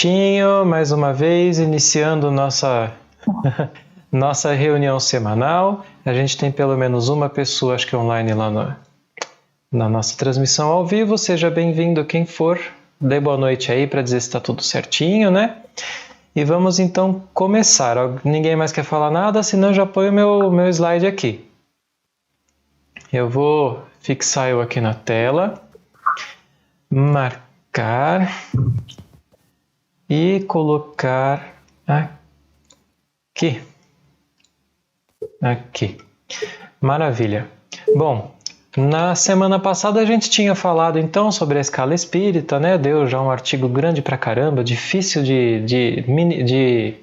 certinho, mais uma vez, iniciando nossa reunião semanal. A gente tem pelo menos uma pessoa, acho que online lá na nossa transmissão ao vivo. Seja bem-vindo quem for. Dê boa noite aí para dizer se está tudo certinho, né? E vamos então começar. Ninguém mais quer falar nada, senão eu já ponho meu slide aqui. Eu vou fixar eu aqui na tela, marcar e colocar aqui. Aqui. Maravilha. Bom, na semana passada a gente tinha falado então sobre a escala espírita, né? Deu já um artigo grande pra caramba, difícil de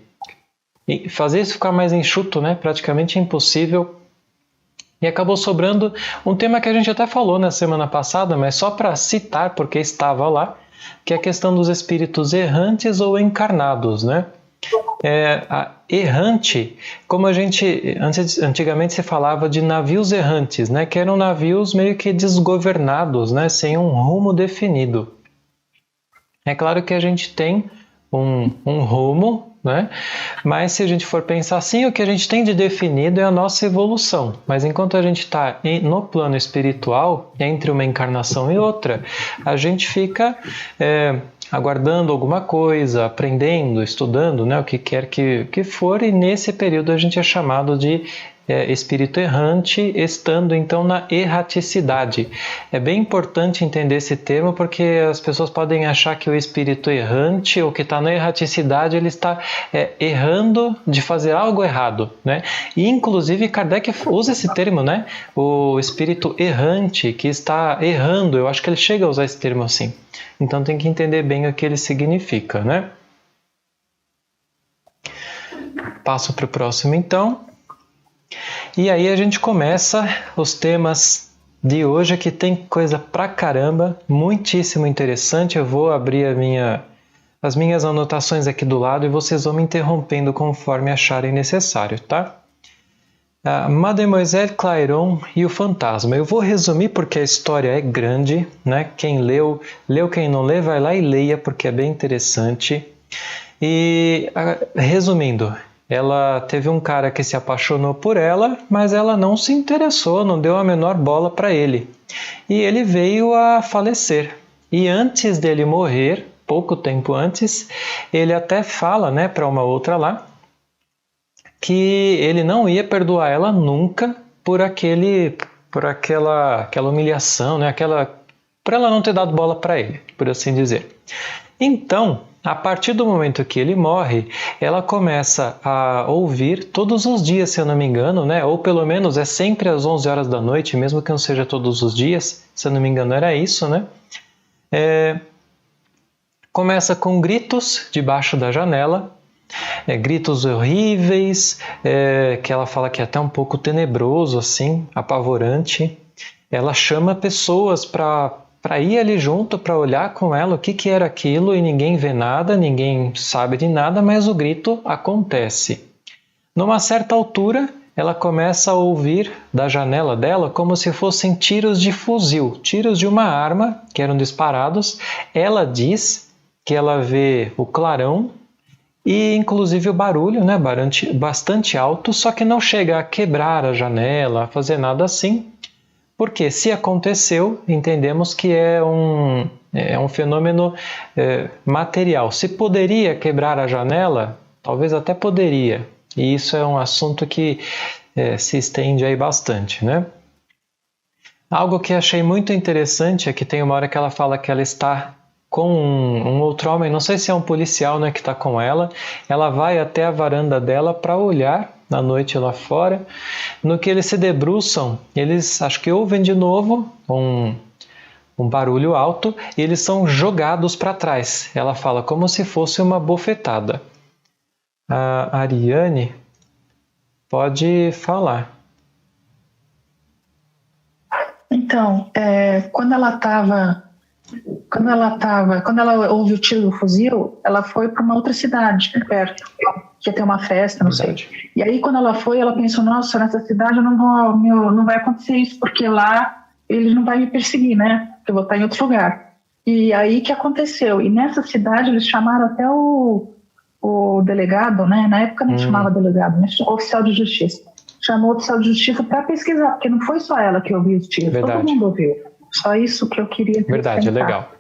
fazer isso ficar mais enxuto, né? Praticamente impossível. E acabou sobrando um tema que a gente até falou na semana passada, mas só para citar, porque estava lá, que é a questão dos espíritos errantes ou encarnados, né? Errante, como antigamente se falava de navios errantes, né? Que eram navios meio que desgovernados, né? Sem um rumo definido. É claro que a gente tem um rumo, né? Mas se a gente for pensar assim, o que a gente tem de definido é a nossa evolução. Mas enquanto a gente está no plano espiritual, entre uma encarnação e outra, a gente fica aguardando alguma coisa, aprendendo, estudando, né? O que quer que for, e nesse período a gente é chamado de espírito errante, estando então na erraticidade. É bem importante entender esse termo, porque as pessoas podem achar que o espírito errante, ou que está na erraticidade, ele está errando de fazer algo errado, né? E inclusive Kardec usa esse termo, né? O espírito errante que está errando, eu acho que ele chega a usar esse termo assim. Então tem que entender bem o que ele significa, né? Passo para o próximo então. E aí a gente começa os temas de hoje, que tem coisa pra caramba, muitíssimo interessante. Eu vou abrir as minhas anotações aqui do lado e vocês vão me interrompendo conforme acharem necessário, tá? Mademoiselle Clairon e o fantasma. Eu vou resumir porque a história é grande, né? Quem leu, quem não lê, vai lá e leia porque é bem interessante. E resumindo, ela teve um cara que se apaixonou por ela, mas ela não se interessou, não deu a menor bola para ele. E ele veio a falecer. E antes dele morrer, pouco tempo antes, ele até fala, né, para uma outra lá, que ele não ia perdoar ela nunca por aquela humilhação, né, por ela não ter dado bola para ele, por assim dizer. Então, a partir do momento que ele morre, ela começa a ouvir todos os dias, se eu não me engano, né? Ou pelo menos é sempre às 11 horas da noite, mesmo que não seja todos os dias, se eu não me engano era isso, né? Começa com gritos debaixo da janela, gritos horríveis, que ela fala que é até um pouco tenebroso, assim, apavorante. Ela chama pessoas para ir ali junto, para olhar com ela o que era aquilo, e ninguém vê nada, ninguém sabe de nada, mas o grito acontece. Numa certa altura, ela começa a ouvir da janela dela como se fossem tiros de fuzil, tiros de uma arma que eram disparados. Ela diz que ela vê o clarão e inclusive o barulho, né, bastante alto, só que não chega a quebrar a janela, a fazer nada assim. Porque se aconteceu, entendemos que é um fenômeno material. Se poderia quebrar a janela, talvez até poderia. E isso é um assunto que se estende aí bastante, né? Algo que achei muito interessante é que tem uma hora que ela fala que ela está com um outro homem, não sei se é um policial, né, que está com ela. Ela vai até a varanda dela para olhar na noite lá fora. No que eles se debruçam, eles acho que ouvem de novo um barulho alto e eles são jogados para trás. Ela fala como se fosse uma bofetada. A Ariane pode falar. Então, quando ela ouve o tiro do fuzil, ela foi para uma outra cidade perto, que ia ter uma festa, não sei. E aí quando ela foi, ela pensou, nossa, nessa cidade eu não vai acontecer isso, porque lá eles não vão me perseguir, né? Eu vou estar em outro lugar. E aí que aconteceu? E nessa cidade eles chamaram até o delegado, né? Na época não chamava delegado, mas oficial de justiça. Chamou o oficial de justiça para pesquisar, porque não foi só ela que ouviu os tiros, todo mundo ouviu. Só isso que eu queria Verdade, é legal.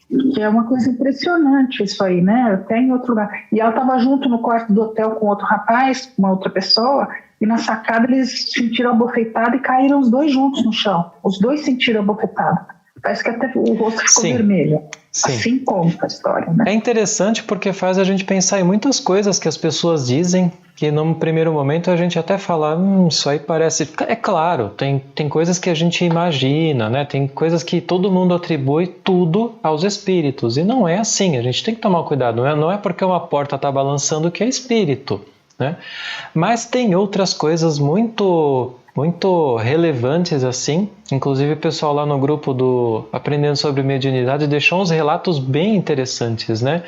Que é uma coisa impressionante isso aí, né? Até em outro lugar. E ela estava junto no quarto do hotel com outro rapaz, uma outra pessoa, e na sacada eles sentiram a bofetada e caíram os dois juntos no chão. Os dois sentiram a bofetada. Parece que até o rosto ficou vermelho. Sim. Assim conta a história, né? É interessante porque faz a gente pensar em muitas coisas que as pessoas dizem, que num primeiro momento a gente até fala, isso aí parece... É claro, tem coisas que a gente imagina, né? Tem coisas que todo mundo atribui tudo aos espíritos, e não é assim, a gente tem que tomar cuidado, não é porque uma porta está balançando que é espírito, né? Mas tem outras coisas muito relevantes assim, inclusive o pessoal lá no grupo do Aprendendo sobre Mediunidade deixou uns relatos bem interessantes, né?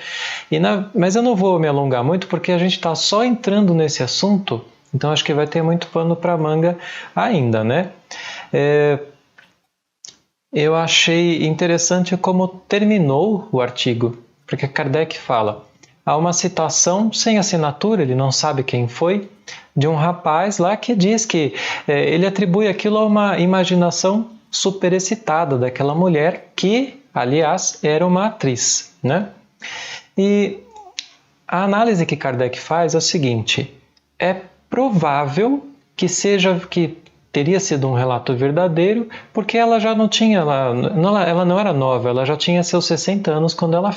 Mas eu não vou me alongar muito porque a gente está só entrando nesse assunto, então acho que vai ter muito pano para manga ainda, né? Eu achei interessante como terminou o artigo, porque Kardec fala: há uma citação sem assinatura, ele não sabe quem foi, de um rapaz lá que diz que ele atribui aquilo a uma imaginação superexcitada daquela mulher que, aliás, era uma atriz, né? E a análise que Kardec faz é o seguinte: é provável que teria sido um relato verdadeiro, porque ela já não tinha, ela não era nova, ela já tinha seus 60 anos quando ela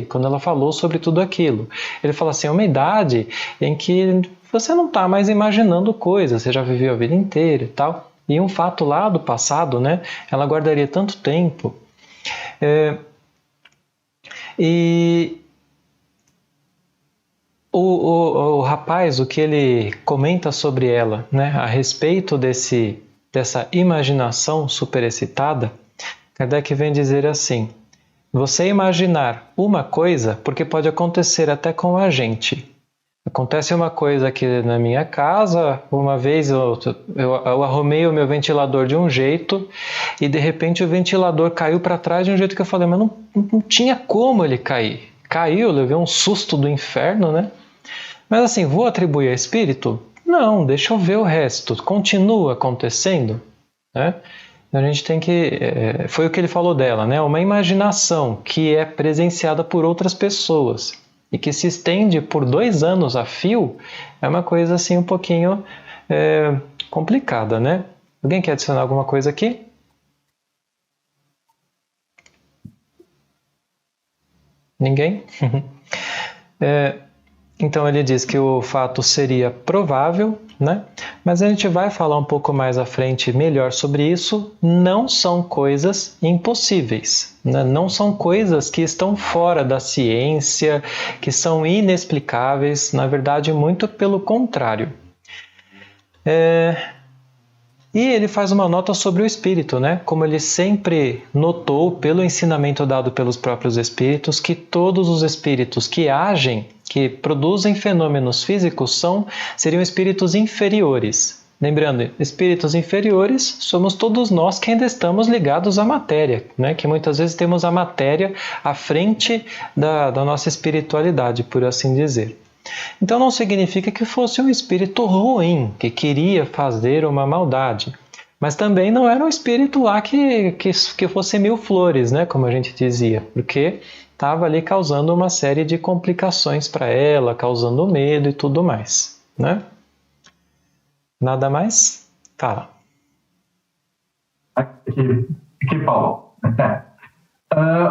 quando ela falou sobre tudo aquilo. Ele fala assim, é uma idade em que você não está mais imaginando coisas, você já viveu a vida inteira e tal. E um fato lá do passado, né? Ela guardaria tanto tempo. O rapaz, o que ele comenta sobre ela, né, a respeito dessa imaginação superexcitada, Kardec vem dizer assim: você imaginar uma coisa, porque pode acontecer até com a gente. Acontece uma coisa aqui na minha casa, uma vez eu arrumei o meu ventilador de um jeito e de repente o ventilador caiu para trás de um jeito que eu falei, mas não tinha como ele cair. Caiu, eu levei um susto do inferno, né? Mas assim, vou atribuir a espírito? Não, deixa eu ver o resto. Continua acontecendo, né? A gente tem que... foi o que ele falou dela, né? Uma imaginação que é presenciada por outras pessoas e que se estende por 2 anos a fio, é uma coisa assim um pouquinho complicada, né? Alguém quer adicionar alguma coisa aqui? Ninguém? Então ele diz que o fato seria provável, né? Mas a gente vai falar um pouco mais à frente melhor sobre isso. Não são coisas impossíveis, né? Não são coisas que estão fora da ciência, que são inexplicáveis, na verdade, muito pelo contrário. E ele faz uma nota sobre o espírito, né? Como ele sempre notou, pelo ensinamento dado pelos próprios espíritos, que todos os espíritos que agem, que produzem fenômenos físicos, seriam espíritos inferiores. Lembrando, espíritos inferiores somos todos nós que ainda estamos ligados à matéria, né? Que muitas vezes temos a matéria à frente da nossa espiritualidade, por assim dizer. Então não significa que fosse um espírito ruim, que queria fazer uma maldade. Mas também não era um espírito lá que fosse mil flores, né, como a gente dizia, porque estava ali causando uma série de complicações para ela, causando medo e tudo mais, né? Nada mais? Fala. Aqui, Paulo.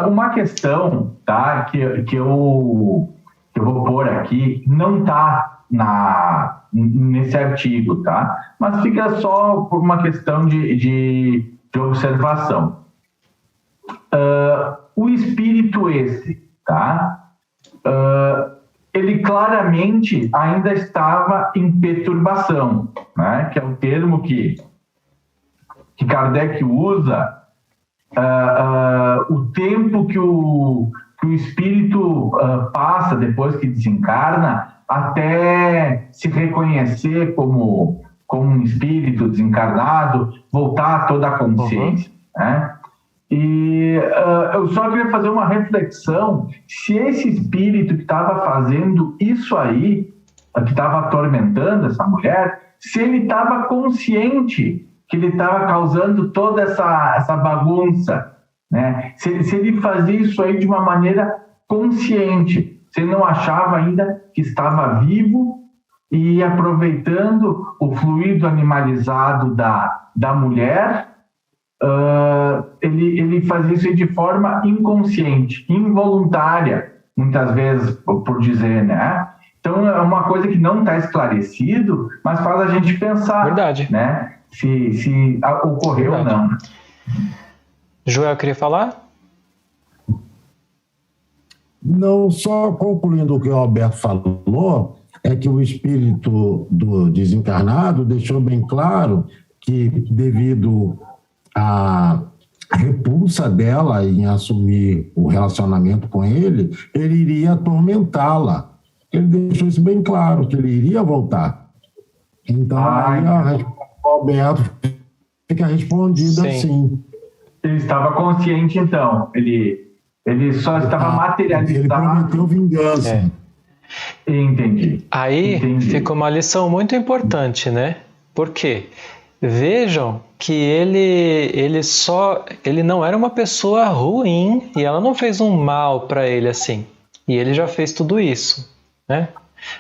Uma questão, tá, que eu vou pôr aqui, não está nesse artigo, tá? Mas fica só por uma questão de observação. O espírito esse, tá? Ele claramente ainda estava em perturbação, né? Que é o termo que Kardec usa, o tempo que o espírito passa depois que desencarna até se reconhecer como um espírito desencarnado, voltar a toda a consciência, né? E eu só queria fazer uma reflexão, se esse espírito que estava fazendo isso aí, que estava atormentando essa mulher, se ele estava consciente que ele estava causando toda essa bagunça, né? Se ele fazia isso aí de uma maneira consciente, se ele não achava ainda que estava vivo e aproveitando o fluido animalizado da mulher, ele fazia isso aí de forma inconsciente, involuntária, muitas vezes, por dizer, né? Então, é uma coisa que não está esclarecido, mas faz a gente pensar, Verdade. Né? Se ocorreu Verdade. Ou não. Joel, queria falar? Não, só concluindo o que o Alberto falou, é que o espírito do desencarnado deixou bem claro que, devido à repulsa dela em assumir o relacionamento com ele iria atormentá-la. Ele deixou isso bem claro, que ele iria voltar. Então, aí a resposta do Alberto fica respondida assim. Ele estava consciente, então. Ele só estava materializado. Ele prometeu vingança. Entendi. Aí fica uma lição muito importante, né? Por quê? Vejam que ele não era uma pessoa ruim e ela não fez um mal para ele assim. E ele já fez tudo isso, né?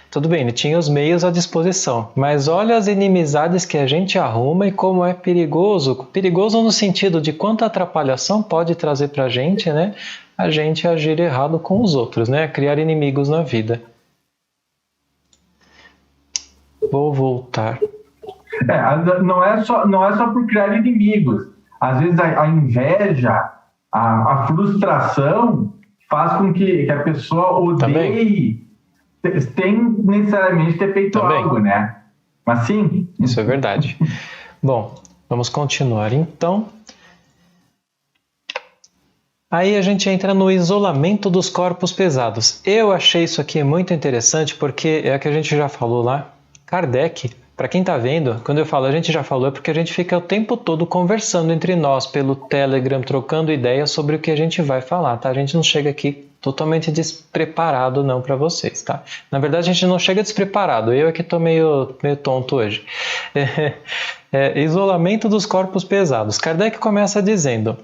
Tudo bem, ele tinha os meios à disposição, mas olha as inimizades que a gente arruma e como é perigoso. Perigoso no sentido de quanta atrapalhação pode trazer para a gente, né? A gente agir errado com os outros, né? Criar inimigos na vida. Vou voltar. Não é só por criar inimigos. Às vezes a inveja, a frustração faz com que a pessoa odeie sem necessariamente ter feito algo, né? Mas sim. Isso é verdade. Bom, vamos continuar então. Aí a gente entra no isolamento dos corpos pesados. Eu achei isso aqui muito interessante porque é o que a gente já falou lá. Kardec, para quem está vendo, quando eu falo a gente já falou, é porque a gente fica o tempo todo conversando entre nós pelo Telegram, trocando ideias sobre o que a gente vai falar, tá? A gente não chega aqui totalmente despreparado não para vocês, tá? Na verdade a gente não chega despreparado, eu é que estou meio tonto hoje. Isolamento dos corpos pesados. Kardec começa dizendo: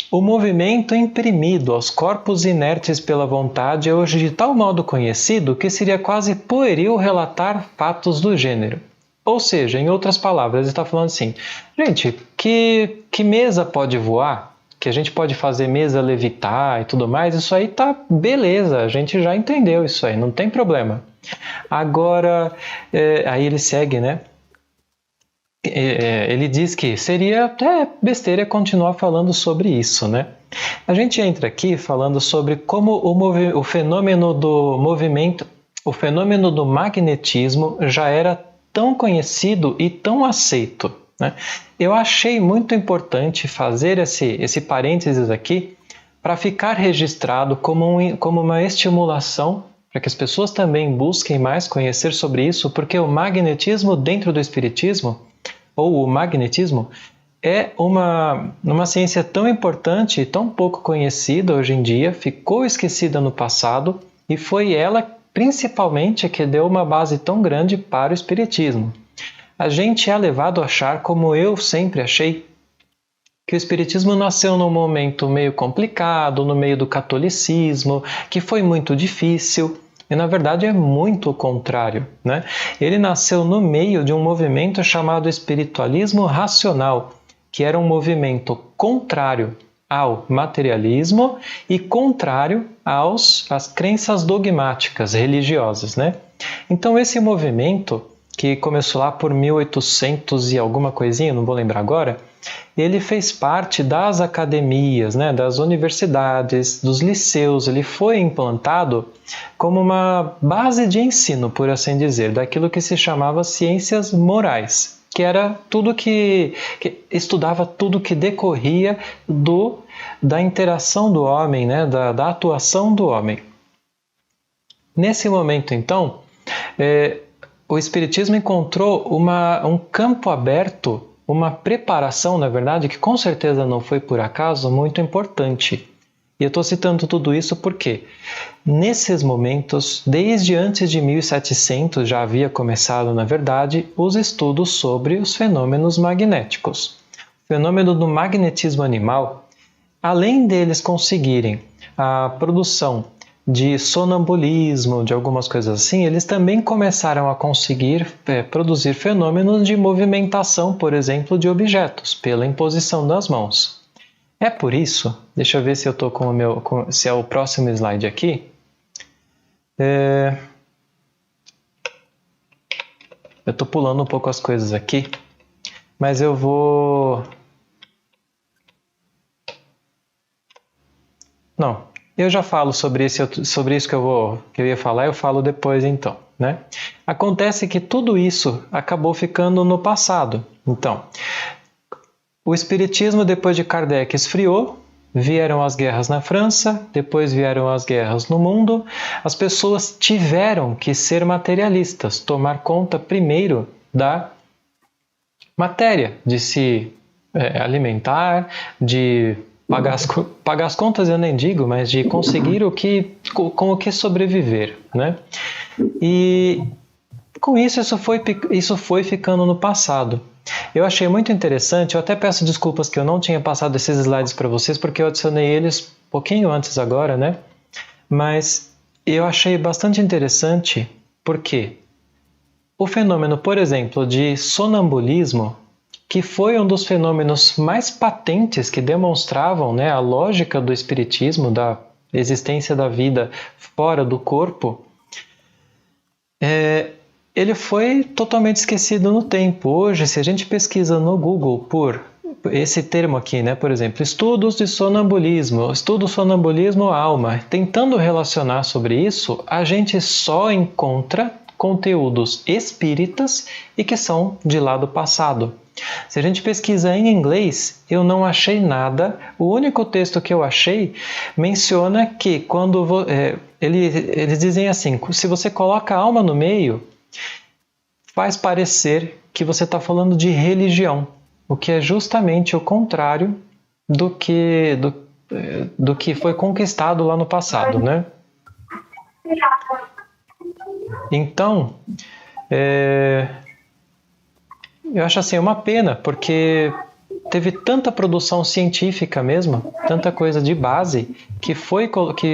o movimento imprimido aos corpos inertes pela vontade é hoje de tal modo conhecido que seria quase pueril relatar fatos do gênero. Ou seja, em outras palavras, ele está falando assim, gente, que mesa pode voar? Que a gente pode fazer mesa levitar e tudo mais, isso aí tá beleza, a gente já entendeu isso aí, não tem problema. Agora, aí ele segue, né? Ele diz que seria até besteira continuar falando sobre isso, né? A gente entra aqui falando sobre como o fenômeno do movimento, o fenômeno do magnetismo já era tão conhecido e tão aceito, né? Eu achei muito importante fazer esse parênteses aqui para ficar registrado como uma estimulação para que as pessoas também busquem mais conhecer sobre isso, porque o magnetismo dentro do espiritismo, ou o magnetismo, é uma ciência tão importante e tão pouco conhecida hoje em dia, ficou esquecida no passado e foi ela principalmente que deu uma base tão grande para o espiritismo. A gente é levado a achar, como eu sempre achei, que o espiritismo nasceu num momento meio complicado, no meio do catolicismo, que foi muito difícil. E na verdade é muito o contrário, né? Ele nasceu no meio de um movimento chamado espiritualismo racional, que era um movimento contrário ao materialismo e contrário às crenças dogmáticas religiosas, né? Então esse movimento, que começou lá por 1800 e alguma coisinha, não vou lembrar agora, ele fez parte das academias, né, das universidades, dos liceus. Ele foi implantado como uma base de ensino, por assim dizer, daquilo que se chamava ciências morais, que era tudo que estudava tudo que decorria da interação do homem, né, da atuação do homem. Nesse momento, então, o Espiritismo encontrou um campo aberto uma preparação, na verdade, que com certeza não foi por acaso, muito importante. E eu estou citando tudo isso porque, nesses momentos, desde antes de 1700, já havia começado, na verdade, os estudos sobre os fenômenos magnéticos. O fenômeno do magnetismo animal, além deles conseguirem a produção de sonambulismo, de algumas coisas assim, eles também começaram a conseguir produzir fenômenos de movimentação, por exemplo, de objetos, pela imposição das mãos. É por isso, deixa eu ver se eu estou se é o próximo slide aqui. Eu estou pulando um pouco as coisas aqui, mas eu vou... Não, eu já falo sobre isso que eu ia falar, eu falo depois então, né? Acontece que tudo isso acabou ficando no passado. Então, o espiritismo depois de Kardec esfriou, vieram as guerras na França, depois vieram as guerras no mundo. As pessoas tiveram que ser materialistas, tomar conta primeiro da matéria, de se alimentar, de pagar as contas, eu nem digo, mas de conseguir com o que sobreviver, né? E com isso foi ficando no passado. Eu achei muito interessante, eu até peço desculpas que eu não tinha passado esses slides para vocês, porque eu adicionei eles um pouquinho antes agora, né? Mas eu achei bastante interessante porque o fenômeno, por exemplo, de sonambulismo, que foi um dos fenômenos mais patentes que demonstravam, né, a lógica do espiritismo, da existência da vida fora do corpo, ele foi totalmente esquecido no tempo. Hoje, se a gente pesquisa no Google por esse termo aqui, né, por exemplo, estudos de sonambulismo, estudo sonambulismo alma, tentando relacionar sobre isso, a gente só encontra conteúdos espíritas e que são de lá do passado. Se a gente pesquisa em inglês, eu não achei nada. O único texto que eu achei menciona que quando eles dizem assim, se você coloca a alma no meio, faz parecer que você está falando de religião, o que é justamente o contrário do que foi conquistado lá no passado, né? Então, eu acho assim uma pena, porque teve tanta produção científica mesmo, tanta coisa de base que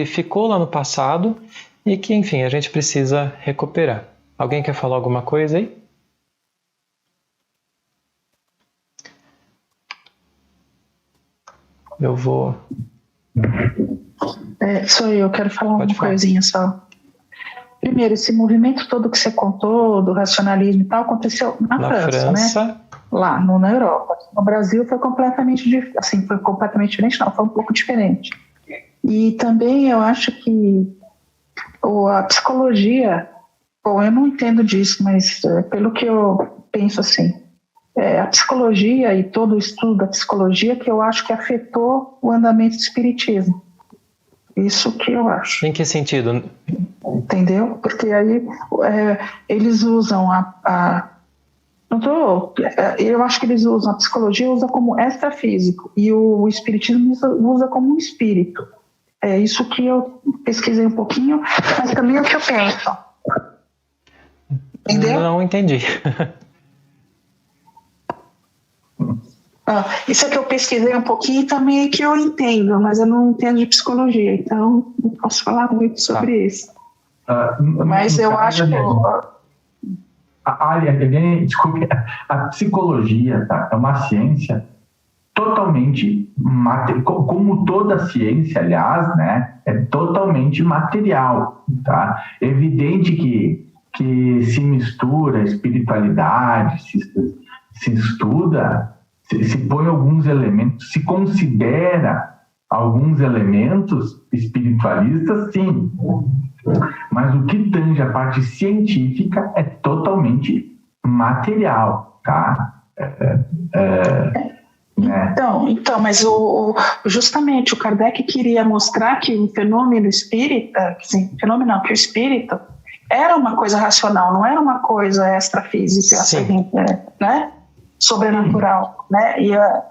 ficou lá no passado e que, enfim, a gente precisa recuperar. Alguém quer falar alguma coisa aí? Eu vou... Sou eu, quero falar uma coisinha só. Primeiro, esse movimento todo que você contou, do racionalismo e tal, aconteceu na França, né? Lá, na Europa. No Brasil foi completamente diferente, não, foi um pouco diferente. E também eu acho que a psicologia, bom, eu não entendo disso, mas pelo que eu penso assim, a psicologia e todo o estudo da psicologia que eu acho que afetou o andamento do espiritismo. Isso que eu acho. Em que sentido? Entendeu? Porque aí eles usam eu acho que eles usam, a psicologia usa como extrafísico e o espiritismo usa como um espírito. É isso que eu pesquisei um pouquinho, mas também é o que eu penso. Entendeu? Não entendi. Isso é que eu pesquisei um pouquinho e também é que eu entendo, mas eu não entendo de psicologia, então não posso falar muito sobre isso. Mas eu acho que... Desculpe, a psicologia, tá, é uma ciência totalmente como toda ciência, aliás, né, é totalmente material, tá? É evidente que se mistura espiritualidade, se estuda, se põe alguns elementos, se considera alguns elementos espiritualistas, sim. Mas o que tange a parte científica é totalmente material, tá? Então, mas justamente o Kardec queria mostrar que o fenômeno espírita, que o espírito era uma coisa racional, não era uma coisa extrafísica, assim, né? sobrenatural, né?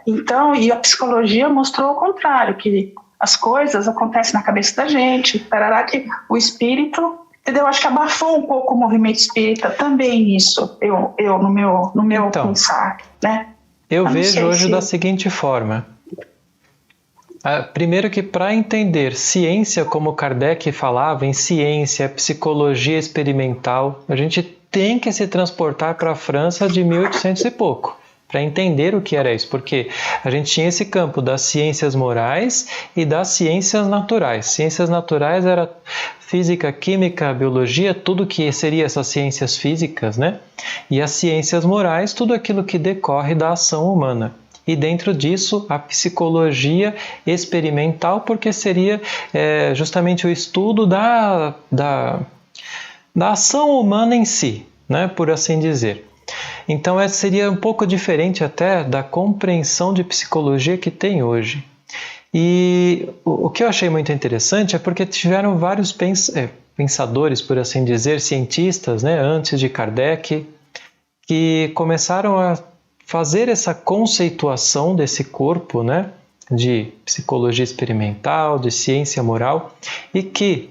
Então a psicologia mostrou o contrário, que as coisas acontecem na cabeça da gente, parará, que o espírito, entendeu? Acho que abafou um pouco o movimento espírita também isso, eu no meu então, pensar, né? Eu vejo hoje da seguinte forma. Primeiro que para entender ciência, como Kardec falava, em ciência, psicologia experimental, a gente tem que se transportar para a França de 1800 e pouco, para entender o que era isso, porque a gente tinha esse campo das ciências morais e das ciências naturais. Ciências naturais era física, química, biologia, tudo que seria essas ciências físicas, né? E as ciências morais, tudo aquilo que decorre da ação humana. E dentro disso, a psicologia experimental, porque seria justamente o estudo da ação humana em si, né? Por assim dizer. Então, seria um pouco diferente até da compreensão de psicologia que tem hoje. E o que eu achei muito interessante é porque tiveram vários pensadores, por assim dizer, cientistas, né, antes de Kardec, que começaram a fazer essa conceituação desse corpo, né, de psicologia experimental, de ciência moral, e que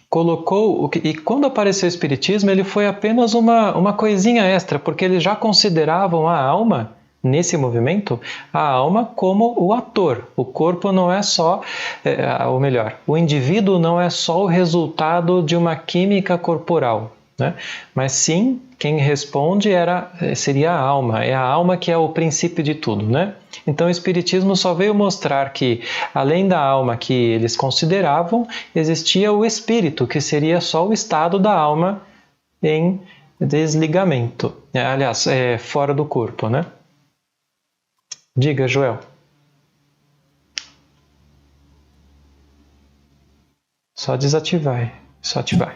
colocou, e quando apareceu o Espiritismo, ele foi apenas uma coisinha extra, porque eles já consideravam a alma, nesse movimento, a alma como o ator. O corpo não é só, ou melhor, o indivíduo não é só o resultado de uma química corporal, né? Mas sim, quem responde seria a alma. É a alma que é o princípio de tudo, né? Então o Espiritismo só veio mostrar que, além da alma que eles consideravam, existia o espírito, que seria só o estado da alma em desligamento. Aliás, fora do corpo, né? Diga, Joel. Só desativar. Só ativar.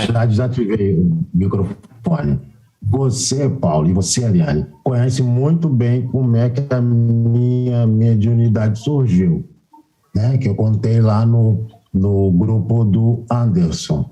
Já desativei o microfone. Você, Paulo, e você, Ariane, conhece muito bem como é que a minha mediunidade surgiu, né? Que eu contei lá no grupo do Anderson.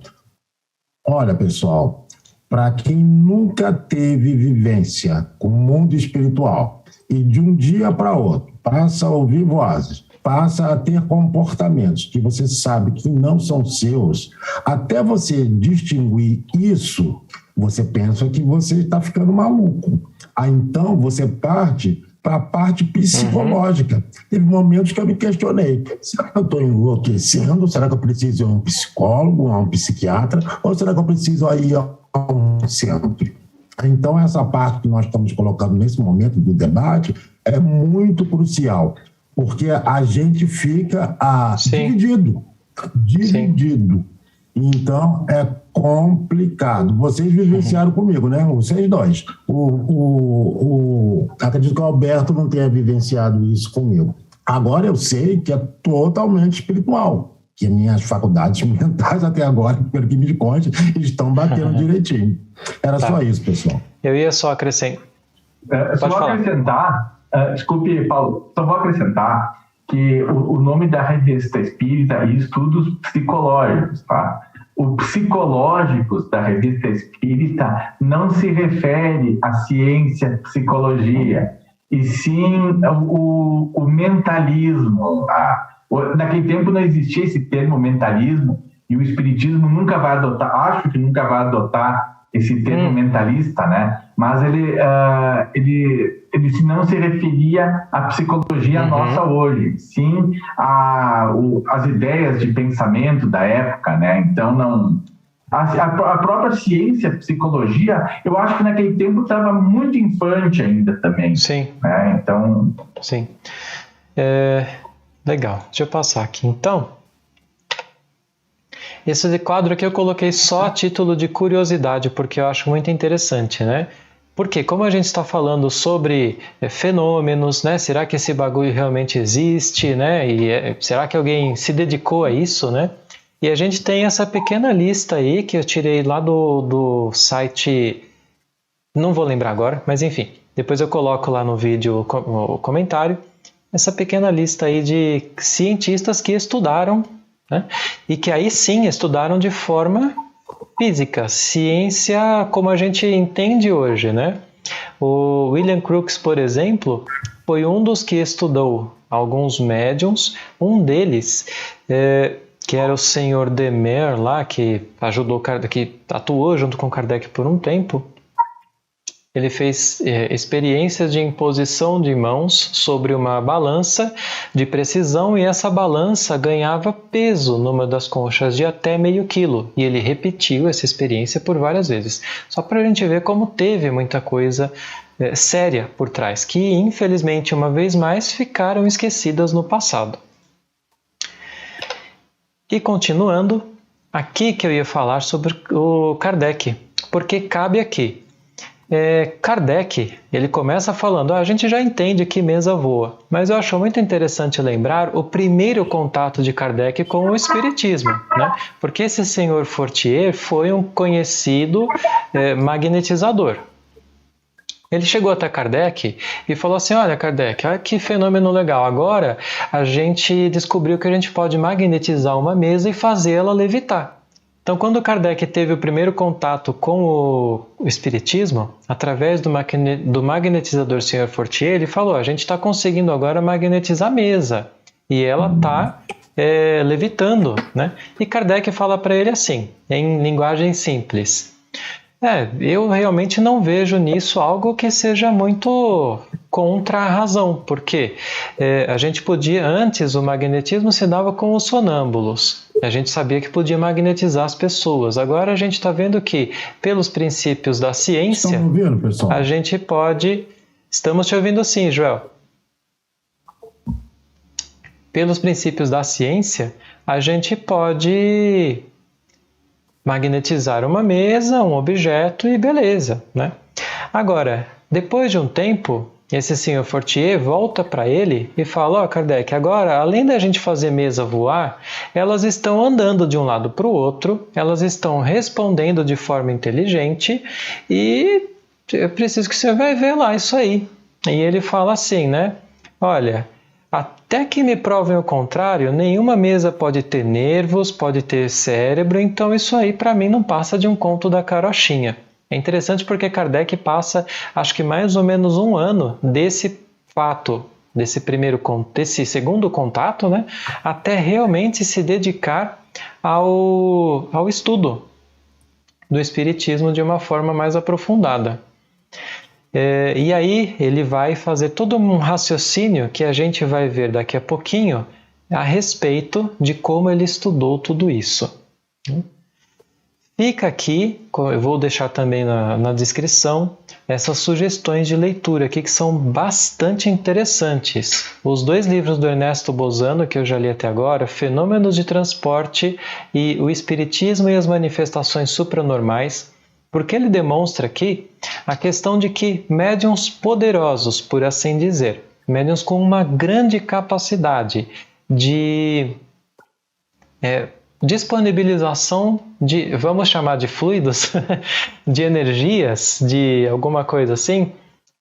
Olha, pessoal, para quem nunca teve vivência com o mundo espiritual e de um dia para outro passa a ouvir vozes, passa a ter comportamentos que você sabe que não são seus, até você distinguir isso, você pensa que você está ficando maluco. Aí então você parte para a parte psicológica. Teve momentos que eu me questionei, será que eu estou enlouquecendo? Será que eu preciso ir a um psicólogo, a um psiquiatra? Ou será que eu preciso ir a um centro? Então essa parte que nós estamos colocando nesse momento do debate é muito crucial, porque a gente fica dividido. Sim. Então, é complicado. Vocês vivenciaram comigo, né? Vocês dois. Acredito que o Alberto não tenha vivenciado isso comigo. Agora eu sei que é totalmente espiritual, que minhas faculdades mentais até agora, pelo que me conte, estão batendo direitinho. Era só isso, pessoal. Eu ia só acrescentar. Só vou acrescentar, desculpe, Paulo, só vou acrescentar que o nome da revista espírita é Estudos Psicológicos, tá? O psicológicos da revista espírita não se refere à ciência psicologia, e sim o mentalismo. Tá? Naquele tempo não existia esse termo mentalismo, e o espiritismo nunca vai adotar, acho que nunca vai adotar esse termo mentalista, né? Mas ele não se referia à psicologia nossa hoje, sim às ideias de pensamento da época, né? Então, não... A própria ciência, psicologia, eu acho que naquele tempo estava muito infante ainda também. Sim. Né? Então... Sim. Legal. Deixa eu passar aqui, então. Esse quadro aqui eu coloquei só a título de curiosidade, porque eu acho muito interessante, né? Porque como a gente está falando sobre fenômenos, né? Será que esse bagulho realmente existe, né? E será que alguém se dedicou a isso, né? E a gente tem essa pequena lista aí que eu tirei lá do site, não vou lembrar agora, mas enfim, depois eu coloco lá no vídeo o comentário, essa pequena lista aí de cientistas que estudaram, né? E que aí sim estudaram de forma física, ciência como a gente entende hoje, né? O William Crookes, por exemplo, foi um dos que estudou alguns médiums, um deles, que era o senhor Demer lá, que atuou junto com Kardec por um tempo. Ele fez experiências de imposição de mãos sobre uma balança de precisão e essa balança ganhava peso numa das conchas de até meio quilo. E ele repetiu essa experiência por várias vezes. Só para a gente ver como teve muita coisa séria por trás, que infelizmente uma vez mais ficaram esquecidas no passado. E continuando, aqui que eu ia falar sobre o Kardec, porque cabe aqui. Kardec, ele começa falando, a gente já entende que mesa voa, mas eu acho muito interessante lembrar o primeiro contato de Kardec com o Espiritismo, né? Porque esse senhor Fortier foi um conhecido magnetizador. Ele chegou até Kardec e falou assim, olha Kardec, olha que fenômeno legal, agora a gente descobriu que a gente pode magnetizar uma mesa e fazê-la levitar. Então, quando Kardec teve o primeiro contato com o Espiritismo, através do magnetizador Sr. Fortier, ele falou, a gente está conseguindo agora magnetizar a mesa e ela está levitando, né? E Kardec fala para ele assim, em linguagem simples, eu realmente não vejo nisso algo que seja muito contra a razão, porque a gente podia, antes o magnetismo se dava com os sonâmbulos, a gente sabia que podia magnetizar as pessoas, agora a gente está vendo que, pelos princípios da ciência, estão ouvindo, pessoal? A gente pode... Estamos te ouvindo sim, Joel. Pelos princípios da ciência, a gente pode magnetizar uma mesa, um objeto e beleza, né? Agora, depois de um tempo, esse senhor Fortier volta para ele e fala, Kardec, agora, além da gente fazer mesa voar, elas estão andando de um lado para o outro, elas estão respondendo de forma inteligente e eu preciso que você vai ver lá isso aí. E ele fala assim, né? Olha, até que me provem o contrário, nenhuma mesa pode ter nervos, pode ter cérebro, então isso aí para mim não passa de um conto da carochinha. É interessante porque Kardec passa, acho que mais ou menos um ano desse fato, desse segundo contato, né, até realmente se dedicar ao estudo do Espiritismo de uma forma mais aprofundada. E aí ele vai fazer todo um raciocínio que a gente vai ver daqui a pouquinho a respeito de como ele estudou tudo isso. Fica aqui, eu vou deixar também na descrição, essas sugestões de leitura aqui que são bastante interessantes. Os 2 livros do Ernesto Bozano, que eu já li até agora, Fenômenos de Transporte e O Espiritismo e as Manifestações Supranormais, porque ele demonstra aqui a questão de que médiuns poderosos, por assim dizer, médiuns com uma grande capacidade de disponibilização de, vamos chamar de fluidos, de energias, de alguma coisa assim,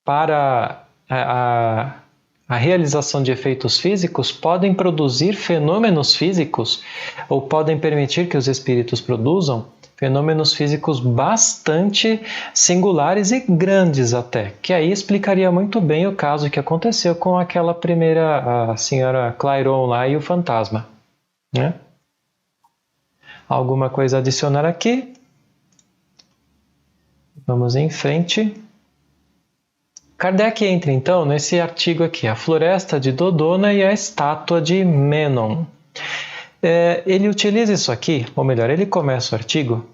para a realização de efeitos físicos, podem produzir fenômenos físicos, ou podem permitir que os espíritos produzam fenômenos físicos bastante singulares e grandes até, que aí explicaria muito bem o caso que aconteceu com aquela primeira, a senhora Clairon lá e o fantasma, né? Alguma coisa a adicionar aqui? Vamos em frente. Kardec entra então nesse artigo aqui, a Floresta de Dodona e a Estátua de Menon. Ele utiliza isso aqui, ou melhor, ele começa o artigo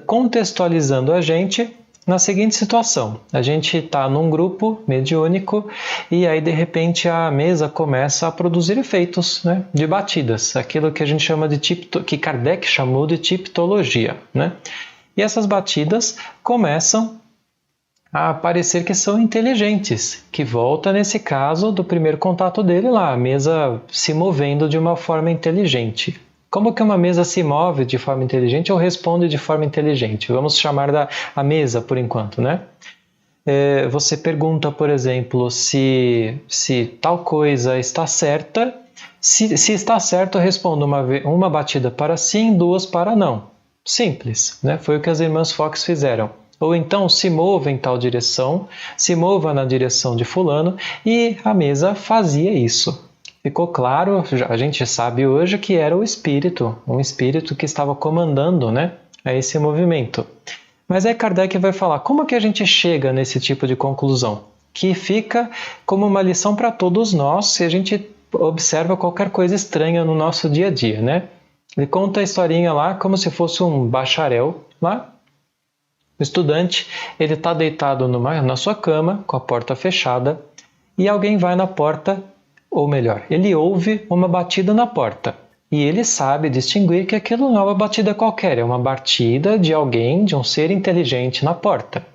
contextualizando a gente na seguinte situação. A gente está num grupo mediúnico e aí de repente a mesa começa a produzir efeitos, né, de batidas, aquilo que a gente chama de que Kardec chamou de tiptologia, né? E essas batidas começam a parecer que são inteligentes, que volta nesse caso do primeiro contato dele lá, a mesa se movendo de uma forma inteligente. Como que uma mesa se move de forma inteligente ou responde de forma inteligente? Vamos chamar a mesa por enquanto, né? Você pergunta, por exemplo, se tal coisa está certa. Se está certo, responda uma batida para sim, 2 para não. Simples, né? Foi o que as irmãs Fox fizeram. ou então se mova em tal direção, se mova na direção de fulano, e a mesa fazia isso. Ficou claro, a gente sabe hoje que era o espírito, um espírito que estava comandando, né, a esse movimento. Mas aí Kardec vai falar, como que a gente chega nesse tipo de conclusão? Que fica como uma lição para todos nós se a gente observa qualquer coisa estranha no nosso dia a dia, né? Ele conta a historinha lá como se fosse um bacharel lá. O estudante, ele está deitado na sua cama, com a porta fechada, e alguém vai na porta, ou melhor, ele ouve uma batida na porta. E ele sabe distinguir que aquilo não é uma batida qualquer, é uma batida de alguém, de um ser inteligente na porta.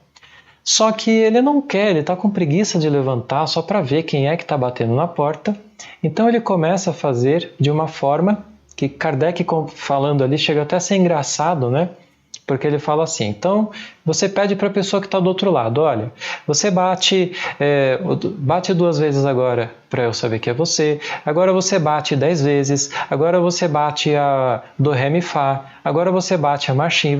Só que ele não quer, ele está com preguiça de levantar só para ver quem é que está batendo na porta. Então ele começa a fazer de uma forma que Kardec falando ali chega até a ser engraçado, né? Porque ele fala assim, então você pede para a pessoa que está do outro lado, olha, você bate 2 vezes agora para eu saber que é você, agora você bate 10 vezes, agora você bate a do, ré, mi, fá, agora você bate a marchinha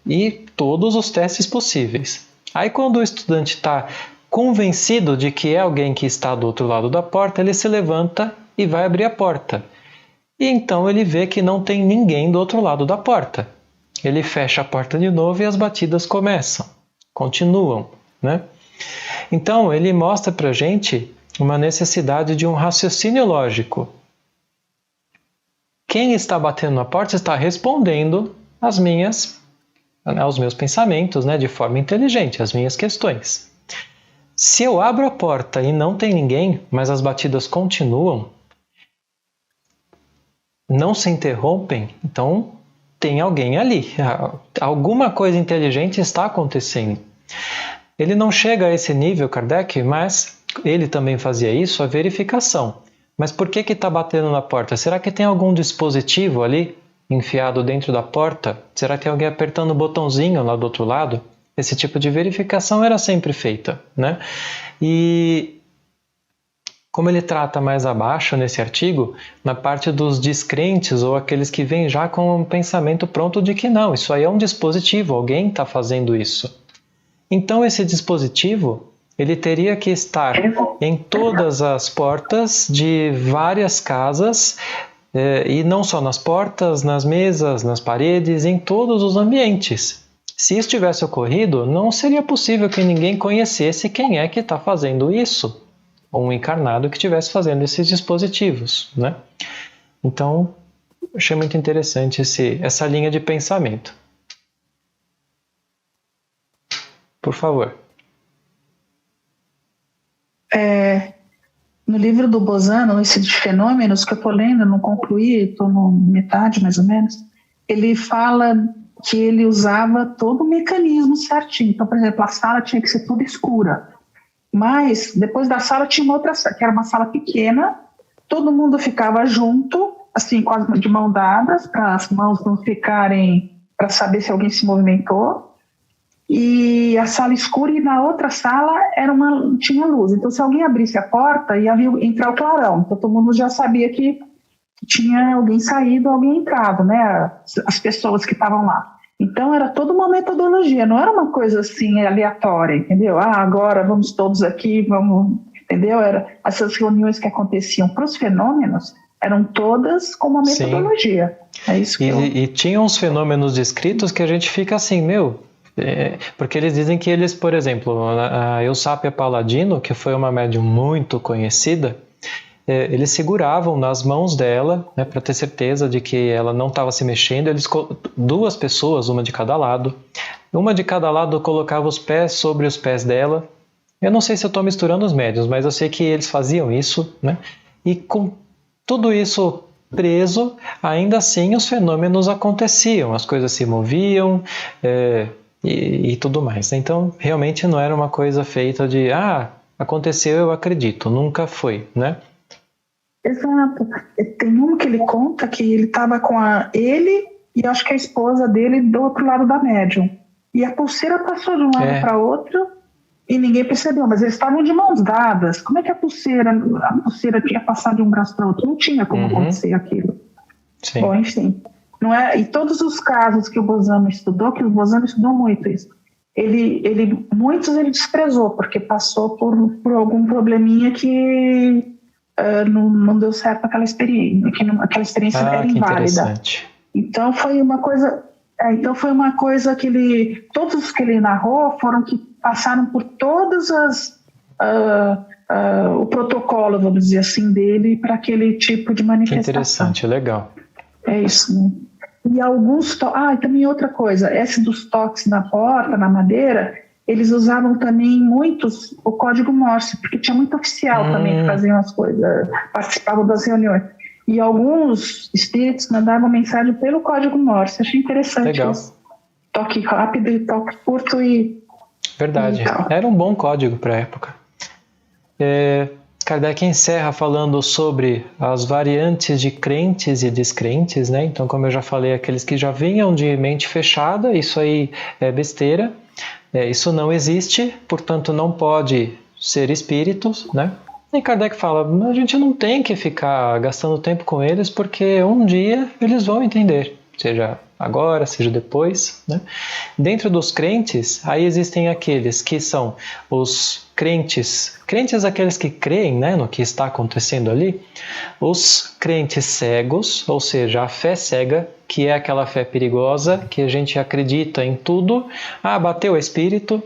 e todos os testes possíveis. Aí quando o estudante está convencido de que é alguém que está do outro lado da porta, ele se levanta e vai abrir a porta. E então ele vê que não tem ninguém do outro lado da porta. Ele fecha a porta de novo e as batidas continuam, né? Então, ele mostra para a gente uma necessidade de um raciocínio lógico. Quem está batendo na porta está respondendo aos meus pensamentos, né, de forma inteligente, às minhas questões. Se eu abro a porta e não tem ninguém, mas as batidas continuam, não se interrompem, então tem alguém ali, alguma coisa inteligente está acontecendo. Ele não chega a esse nível, Kardec, mas ele também fazia isso, a verificação. Mas por que está batendo na porta? Será que tem algum dispositivo ali, enfiado dentro da porta? Será que tem alguém apertando o botãozinho lá do outro lado? Esse tipo de verificação era sempre feita, né? E como ele trata mais abaixo nesse artigo, na parte dos descrentes ou aqueles que vêm já com um pensamento pronto de que não, isso aí é um dispositivo, alguém está fazendo isso. Então esse dispositivo, ele teria que estar em todas as portas de várias casas, e não só nas portas, nas mesas, nas paredes, em todos os ambientes. Se isso tivesse ocorrido, não seria possível que ninguém conhecesse quem é que está fazendo isso. Um encarnado que estivesse fazendo esses dispositivos, né? Então, achei muito interessante essa linha de pensamento. Por favor. No livro do Bozano, esse de fenômenos que eu estou lendo, não concluí, estou na metade mais ou menos, ele fala que ele usava todo o mecanismo certinho. Então, por exemplo, a sala tinha que ser toda escura. Mas, depois da sala, tinha uma outra sala, que era uma sala pequena, todo mundo ficava junto, assim, de mão dadas, para as mãos não ficarem, para saber se alguém se movimentou, e a sala escura, e na outra sala tinha luz. Então, se alguém abrisse a porta, ia entrar o clarão. Então, todo mundo já sabia que tinha alguém saído, alguém entrado, né? As pessoas que estavam lá. Então, era toda uma metodologia, não era uma coisa assim aleatória, entendeu? Agora vamos todos aqui, vamos, entendeu? Essas reuniões que aconteciam para os fenômenos eram todas com uma metodologia. Sim. É isso que e tinha uns fenômenos descritos que a gente fica assim, porque eles dizem que eles, por exemplo, a Eusápia Palladino, que foi uma médium muito conhecida, eles seguravam nas mãos dela, né, para ter certeza de que ela não estava se mexendo. 2 pessoas, uma de cada lado colocava os pés sobre os pés dela. Eu não sei se eu estou misturando os médiuns, mas eu sei que eles faziam isso, né? E com tudo isso preso, ainda assim os fenômenos aconteciam, as coisas se moviam e tudo mais. Então, realmente não era uma coisa feita de aconteceu, eu acredito, nunca foi, né? Exato. Tem um que ele conta que ele estava com ele e acho que a esposa dele do outro lado da médium. E a pulseira passou de um lado para outro e ninguém percebeu, mas eles estavam de mãos dadas. Como é que a pulseira tinha passado de um braço para outro? Não tinha como acontecer aquilo. Sim. Bom, enfim. Não é, e todos os casos que o Bozano estudou, que o Bozano estudou muito isso, muitos ele desprezou, porque passou por algum probleminha que não deu certo aquela experiência, aquela experiência era inválida. Então foi uma coisa que todos os que ele narrou foram que passaram por todas o protocolo, vamos dizer assim, dele para aquele tipo de manifestação. Que interessante, legal. É isso, né? E alguns... e também outra coisa, esse dos toques na porta, na madeira, eles usavam também muitos o código Morse, porque tinha muito oficial também que faziam as coisas, participavam das reuniões. E alguns espíritos mandavam mensagem pelo código Morse. Achei interessante legal. Isso. Toque rápido e toque curto e... Verdade. Era um bom código para a época. Kardec encerra falando sobre as variantes de crentes e descrentes, né? Então, como eu já falei, aqueles que já vinham de mente fechada, isso aí é besteira, isso não existe, portanto não pode ser espíritos, né? E Kardec fala, a gente não tem que ficar gastando tempo com eles, porque um dia eles vão entender, seja agora, seja depois, né? Dentro dos crentes, aí existem aqueles que são os crentes aqueles que creem, né, no que está acontecendo ali, os crentes cegos, ou seja, a fé cega, que é aquela fé perigosa, que a gente acredita em tudo, bateu o espírito,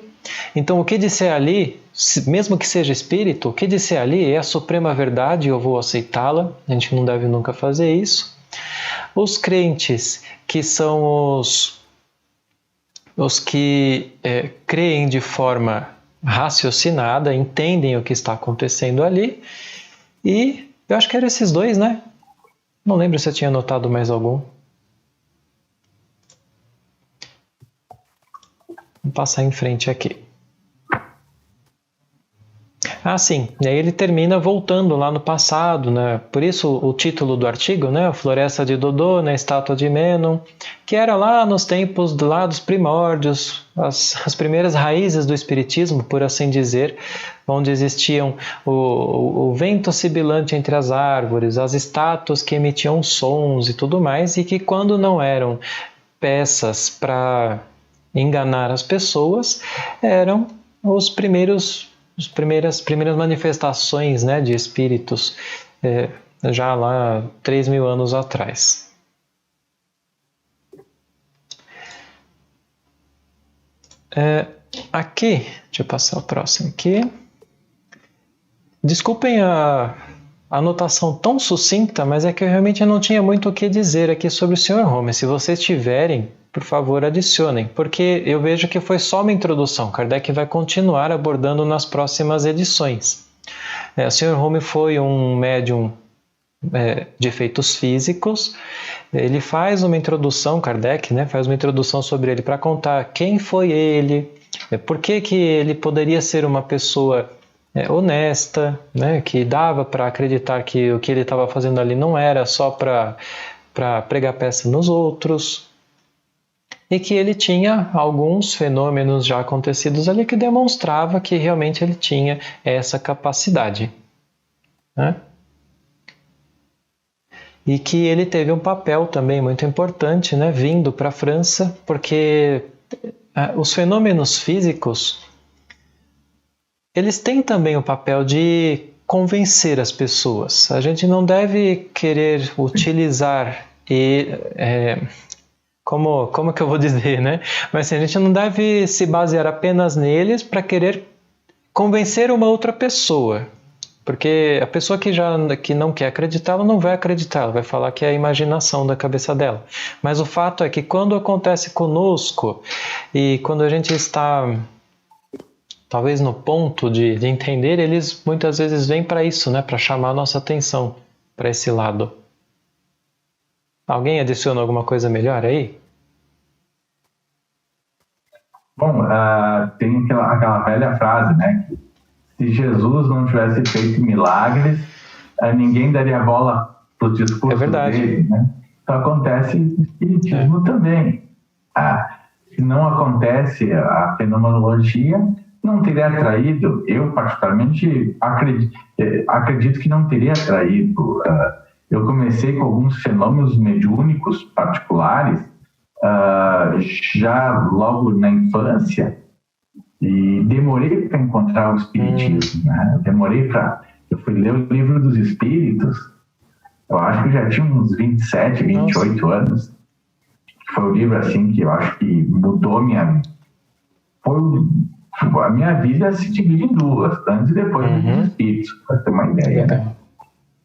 então o que disser ali, mesmo que seja espírito, o que disser ali é a suprema verdade, eu vou aceitá-la, a gente não deve nunca fazer isso. Os crentes, que são os que creem de forma raciocinada, entendem o que está acontecendo ali, e eu acho que eram esses dois, né? Não lembro se eu tinha notado mais algum. Vou passar em frente aqui. Sim, e aí ele termina voltando lá no passado, né? Por isso o título do artigo, né? A Floresta de Dodô, na Estátua de Mênon, que era lá nos tempos dos primórdios, as primeiras raízes do espiritismo, por assim dizer, onde existiam o vento sibilante entre as árvores, as estátuas que emitiam sons e tudo mais, e que quando não eram peças para enganar as pessoas, eram as primeiras manifestações, né, de espíritos, já lá 3.000 anos atrás. Aqui, deixa eu passar o próximo aqui. Desculpem a anotação tão sucinta, mas é que eu realmente não tinha muito o que dizer aqui sobre o Sr. Holmes. Se vocês tiverem, por favor, adicionem, porque eu vejo que foi só uma introdução. Kardec vai continuar abordando nas próximas edições. O Sr. Holmes foi um médium de efeitos físicos. Ele faz uma introdução, Kardec, né, faz uma introdução sobre ele para contar quem foi ele, por que ele poderia ser uma pessoa honesta, né, que dava para acreditar que o que ele estava fazendo ali não era só para pregar peça nos outros, e que ele tinha alguns fenômenos já acontecidos ali que demonstrava que realmente ele tinha essa capacidade, né? E que ele teve um papel também muito importante, né, vindo para a França, porque os fenômenos físicos, eles têm também o papel de convencer as pessoas. A gente não deve querer utilizar como que eu vou dizer, né? Mas assim, a gente não deve se basear apenas neles para querer convencer uma outra pessoa. Porque a pessoa que não quer acreditar, ela não vai acreditar, ela vai falar que é a imaginação da cabeça dela. Mas o fato é que quando acontece conosco e quando a gente está talvez no ponto de entender, eles muitas vezes vêm para isso, né? Para chamar a nossa atenção para esse lado. Alguém adiciona alguma coisa melhor aí? Bom, tem aquela velha frase, né? Se Jesus não tivesse feito milagres, ninguém daria bola para o discurso dele, né? Então acontece no espiritismo também. Se não acontece a fenomenologia, não teria atraído, eu particularmente acredito que não teria atraído. Eu comecei com alguns fenômenos mediúnicos particulares, já logo na infância, E demorei para encontrar o espiritismo, né? Eu fui ler o Livro dos Espíritos, eu acho que eu já tinha uns 27, 28 anos. Foi um livro assim que eu acho que mudou a minha vida. Se divide em duas, antes e depois dos Espíritos, para ter uma ideia, né?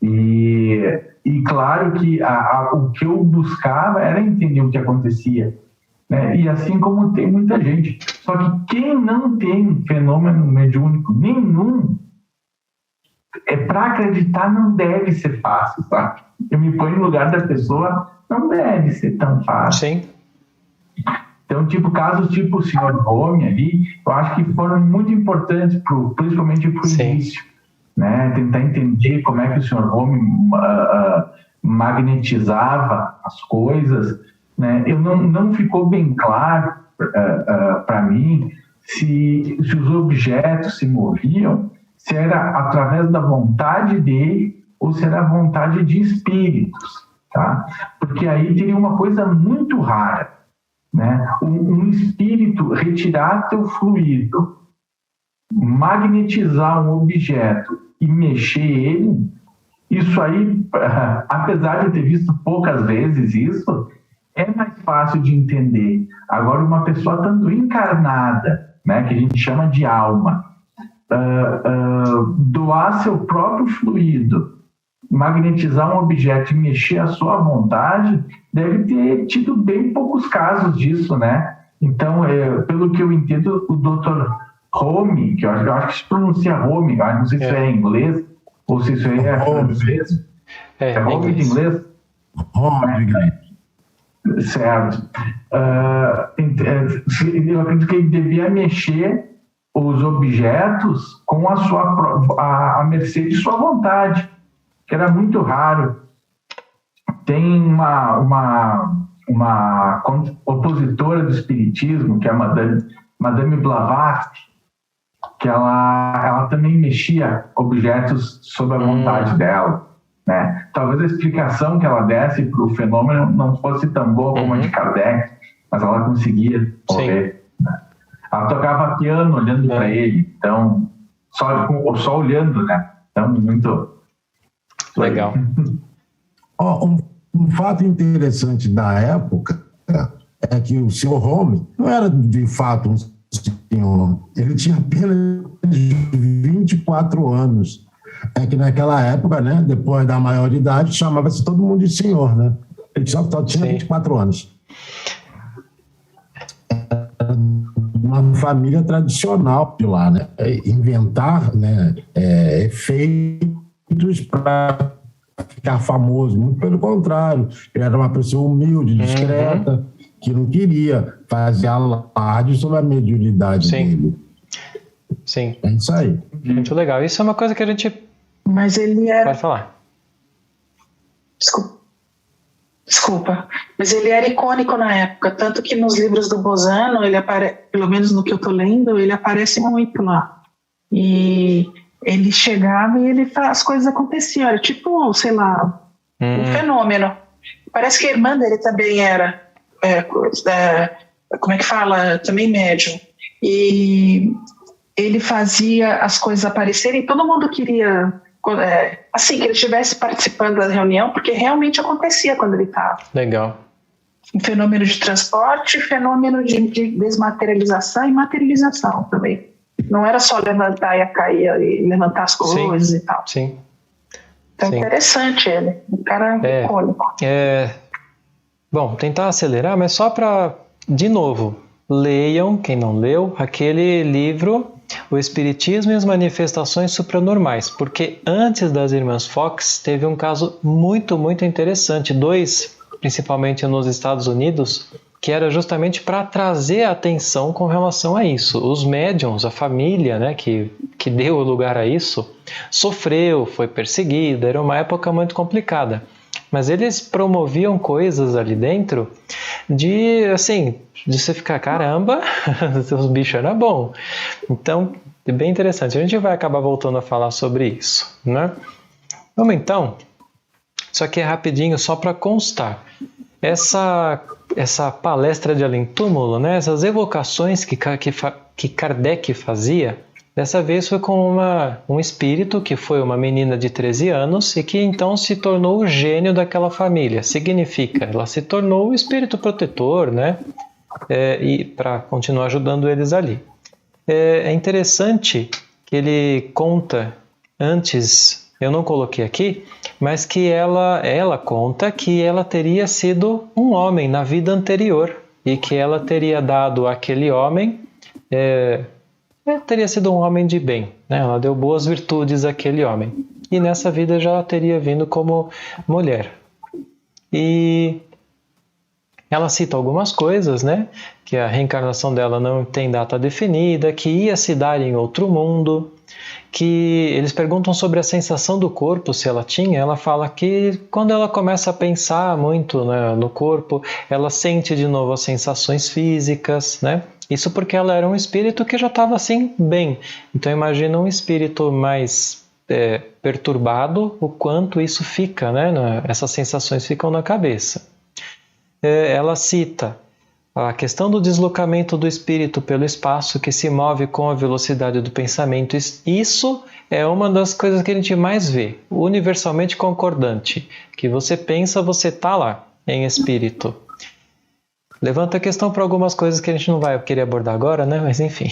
E claro que o que eu buscava era entender o que acontecia, né? E assim como tem muita gente. Só que quem não tem fenômeno mediúnico nenhum, para acreditar não deve ser fácil, sabe? Eu me ponho no lugar da pessoa, não deve ser tão fácil. Sim. Então, casos tipo o Sr. Home ali, eu acho que foram muito importantes, principalmente para o início, né? Tentar entender como é que o Sr. Home magnetizava as coisas, né? Não ficou bem claro para mim se os objetos se moviam, se era através da vontade dele ou se era a vontade de espíritos, tá? Porque aí teria uma coisa muito rara, né? Um espírito retirar teu fluido, magnetizar um objeto e mexer ele, isso aí, apesar de eu ter visto poucas vezes isso, é mais fácil de entender. Agora, uma pessoa tanto encarnada, né, que a gente chama de alma, doar seu próprio fluido, magnetizar um objeto e mexer à sua vontade, deve ter tido bem poucos casos disso, né? Então, pelo que eu entendo, o Dr. Home, que eu acho que se pronuncia Home, não sei se é em inglês ou se isso é francês. É Home de inglês? Home de inglês. Certo. Eu acredito que ele devia mexer os objetos com a mercê de sua vontade, que era muito raro. Tem uma opositora do espiritismo, que é a Madame Blavatsky, que ela também mexia objetos sob a vontade dela, né? Talvez a explicação que ela desse para o fenômeno não fosse tão boa como a de Kardec, mas ela conseguia mover, né? Ela tocava piano olhando para ele, então só olhando, né? Então, muito legal. Um fato interessante da época é que o Sr. Home não era de fato um senhor, ele tinha apenas 24 anos. É que naquela época, né, depois da maioridade, chamava-se todo mundo de senhor, né? Ele só tinha 24 anos. Era uma família tradicional de lá, né? Inventar, né, efeitos para ficar famoso, muito pelo contrário. Ele era uma pessoa humilde, discreta, que não queria fazer alarde sobre a mediunidade dele. Sim. É isso aí. Muito legal. Isso é uma coisa que a gente... Mas ele era... Pode falar. Desculpa. Mas ele era icônico na época, tanto que nos livros do Bozano, ele aparece, pelo menos no que eu tô lendo, ele aparece muito lá. E ele chegava e as coisas aconteciam. Era tipo, sei lá, um fenômeno. Parece que a irmã dele também era... como é que fala? Também médium. E ele fazia as coisas aparecerem, todo mundo queria assim, que ele estivesse participando da reunião, porque realmente acontecia quando ele estava. Legal. Um fenômeno de transporte, fenômeno de desmaterialização e materialização também. Não era só levantar e cair e levantar as coisas e tal. Sim. Então, interessante ele. Um cara icônico. Bom, tentar acelerar, mas só para, de novo, leiam, quem não leu, aquele livro, O Espiritismo e as Manifestações Supranormais, porque antes das Irmãs Fox teve um caso muito, muito interessante, 2, principalmente nos Estados Unidos, que era justamente para trazer a atenção com relação a isso. Os médiums, a família, né, que deu lugar a isso, sofreu, foi perseguida, era uma época muito complicada. Mas eles promoviam coisas ali dentro de você ficar, caramba, os bichos eram bons. Então, é bem interessante. A gente vai acabar voltando a falar sobre isso, né? Vamos então. Isso aqui é rapidinho, só para constar. Essa palestra de além túmulo, né? Essas evocações que que Kardec fazia, dessa vez foi com um espírito que foi uma menina de 13 anos e que então se tornou o gênio daquela família. Significa, ela se tornou o espírito protetor, né? E para continuar ajudando eles ali. É interessante que ele conta antes, eu não coloquei aqui, mas que ela conta que ela teria sido um homem na vida anterior e que ela teria dado àquele homem, teria sido um homem de bem, né? Ela deu boas virtudes àquele homem e nessa vida já teria vindo como mulher. E ela cita algumas coisas, né? Que a reencarnação dela não tem data definida, que ia se dar em outro mundo, que eles perguntam sobre a sensação do corpo, se ela tinha. Ela fala que quando ela começa a pensar muito, né, no corpo, ela sente de novo as sensações físicas, né? Isso porque ela era um espírito que já estava assim bem. Então imagina um espírito mais perturbado, o quanto isso fica, né? Essas sensações ficam na cabeça. Ela cita a questão do deslocamento do espírito pelo espaço que se move com a velocidade do pensamento. Isso é uma das coisas que a gente mais vê, universalmente concordante, que você pensa, você está lá, em espírito. Levanta a questão para algumas coisas que a gente não vai querer abordar agora, né? Mas enfim.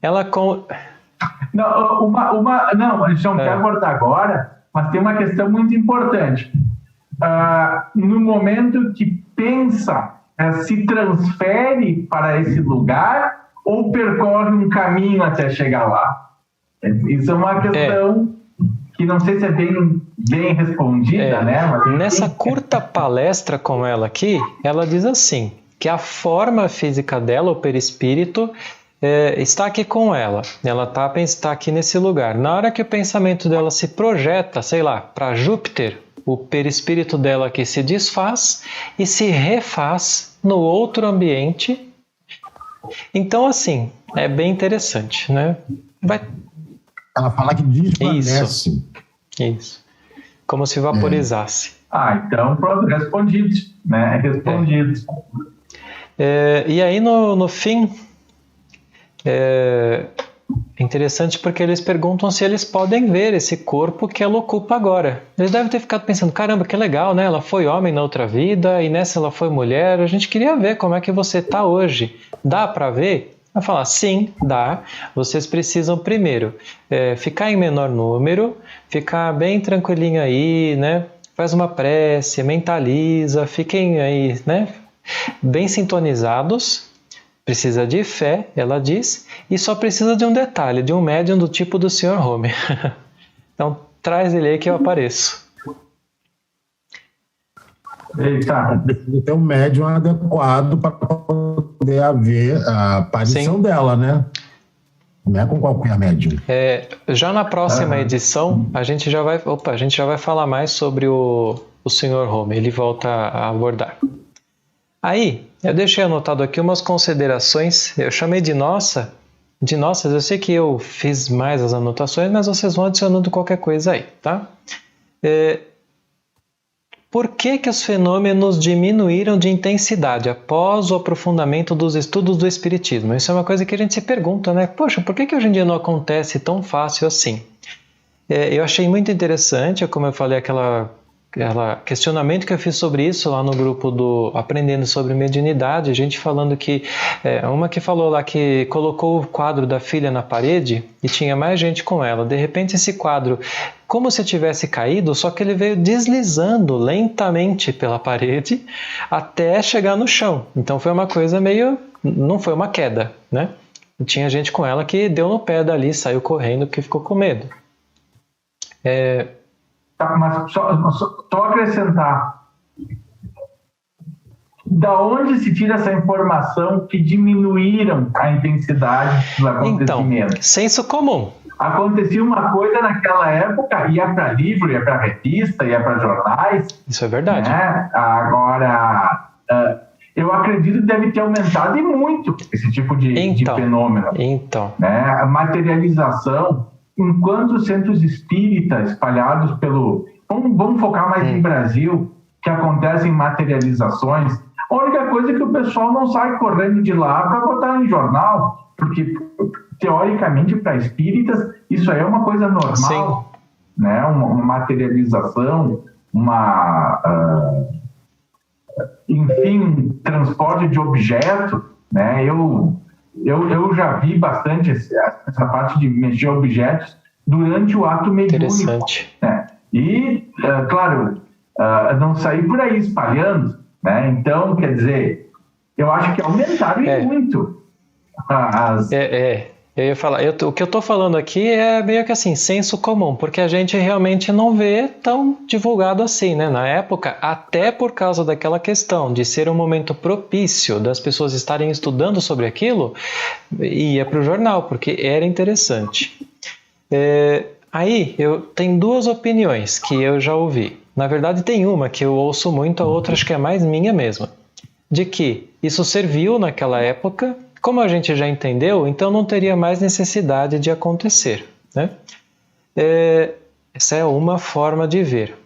Ela com... Não, a gente não quer abordar agora, mas tem uma questão muito importante. No momento que pensa, se transfere para esse lugar ou percorre um caminho até chegar lá? Isso é uma questão que não sei se é bem respondida, né? Mas, nessa curta palestra com ela aqui, ela diz assim, que a forma física dela, o perispírito, está aqui com ela. Ela está aqui nesse lugar. Na hora que o pensamento dela se projeta, sei lá, para Júpiter, o perispírito dela aqui se desfaz e se refaz no outro ambiente. Então, assim, é bem interessante, né? Ela fala que desvanece. Isso. Como se vaporizasse. Então pronto, respondido, né? Respondido. E aí, no fim... É interessante porque eles perguntam se eles podem ver esse corpo que ela ocupa agora. Eles devem ter ficado pensando, caramba, que legal, né? Ela foi homem na outra vida e nessa ela foi mulher. A gente queria ver como é que você está hoje. Dá para ver? Vai falar, sim, dá. Vocês precisam primeiro ficar em menor número, ficar bem tranquilinho aí, né? Faz uma prece, mentaliza, fiquem aí, né? Bem sintonizados. Precisa de fé, ela diz, e só precisa de um detalhe, de um médium do tipo do Sr. Home. Então, traz ele aí que eu apareço. Eita. Precisa ter um médium adequado para poder haver a aparição dela, né? Não é com qualquer médium. Já na próxima edição, a gente já vai falar mais sobre o Sr. Home. Ele volta a abordar. Aí, eu deixei anotado aqui umas considerações, eu chamei de nossas, eu sei que eu fiz mais as anotações, mas vocês vão adicionando qualquer coisa aí, tá? Por que os fenômenos diminuíram de intensidade após o aprofundamento dos estudos do Espiritismo? Isso é uma coisa que a gente se pergunta, né? Poxa, por que hoje em dia não acontece tão fácil assim? Eu achei muito interessante, como eu falei, aquela questionamento que eu fiz sobre isso lá no grupo do Aprendendo sobre Mediunidade, gente falando que, uma que falou lá que colocou o quadro da filha na parede e tinha mais gente com ela, de repente esse quadro, como se tivesse caído, só que ele veio deslizando lentamente pela parede até chegar no chão, então foi uma coisa meio, não foi uma queda, né? E tinha gente com ela que deu no pé dali, saiu correndo porque ficou com medo. Mas só acrescentar. Da onde se tira essa informação que diminuíram a intensidade dos acontecimentos? Então, senso comum. Acontecia uma coisa naquela época, ia para livro, ia para revista, ia para jornais. Isso é verdade. Né? Agora, eu acredito que deve ter aumentado e muito esse tipo de fenômeno. Então. Né? A materialização... Enquanto os centros espíritas espalhados pelo... Vamos focar mais em Brasil, que acontecem materializações. A única coisa é que o pessoal não sai correndo de lá para botar em jornal, porque, teoricamente, para espíritas, isso aí é uma coisa normal, né? Uma materialização, enfim, transporte de objeto, né? Eu já vi bastante essa parte de mexer objetos durante o ato mediúnico. Interessante. Né? E, claro, não sair por aí espalhando, né? Então, quer dizer, eu acho que aumentaram muito Eu ia falar, o que eu estou falando aqui é meio que assim, senso comum, porque a gente realmente não vê tão divulgado assim, né? Na época, até por causa daquela questão de ser um momento propício das pessoas estarem estudando sobre aquilo, ia para o jornal, porque era interessante. Aí, eu tenho duas opiniões que eu já ouvi. Na verdade, tem uma que eu ouço muito, a outra acho que é mais minha mesma. De que isso serviu naquela época, como a gente já entendeu, então não teria mais necessidade de acontecer, né? Essa é uma forma de ver.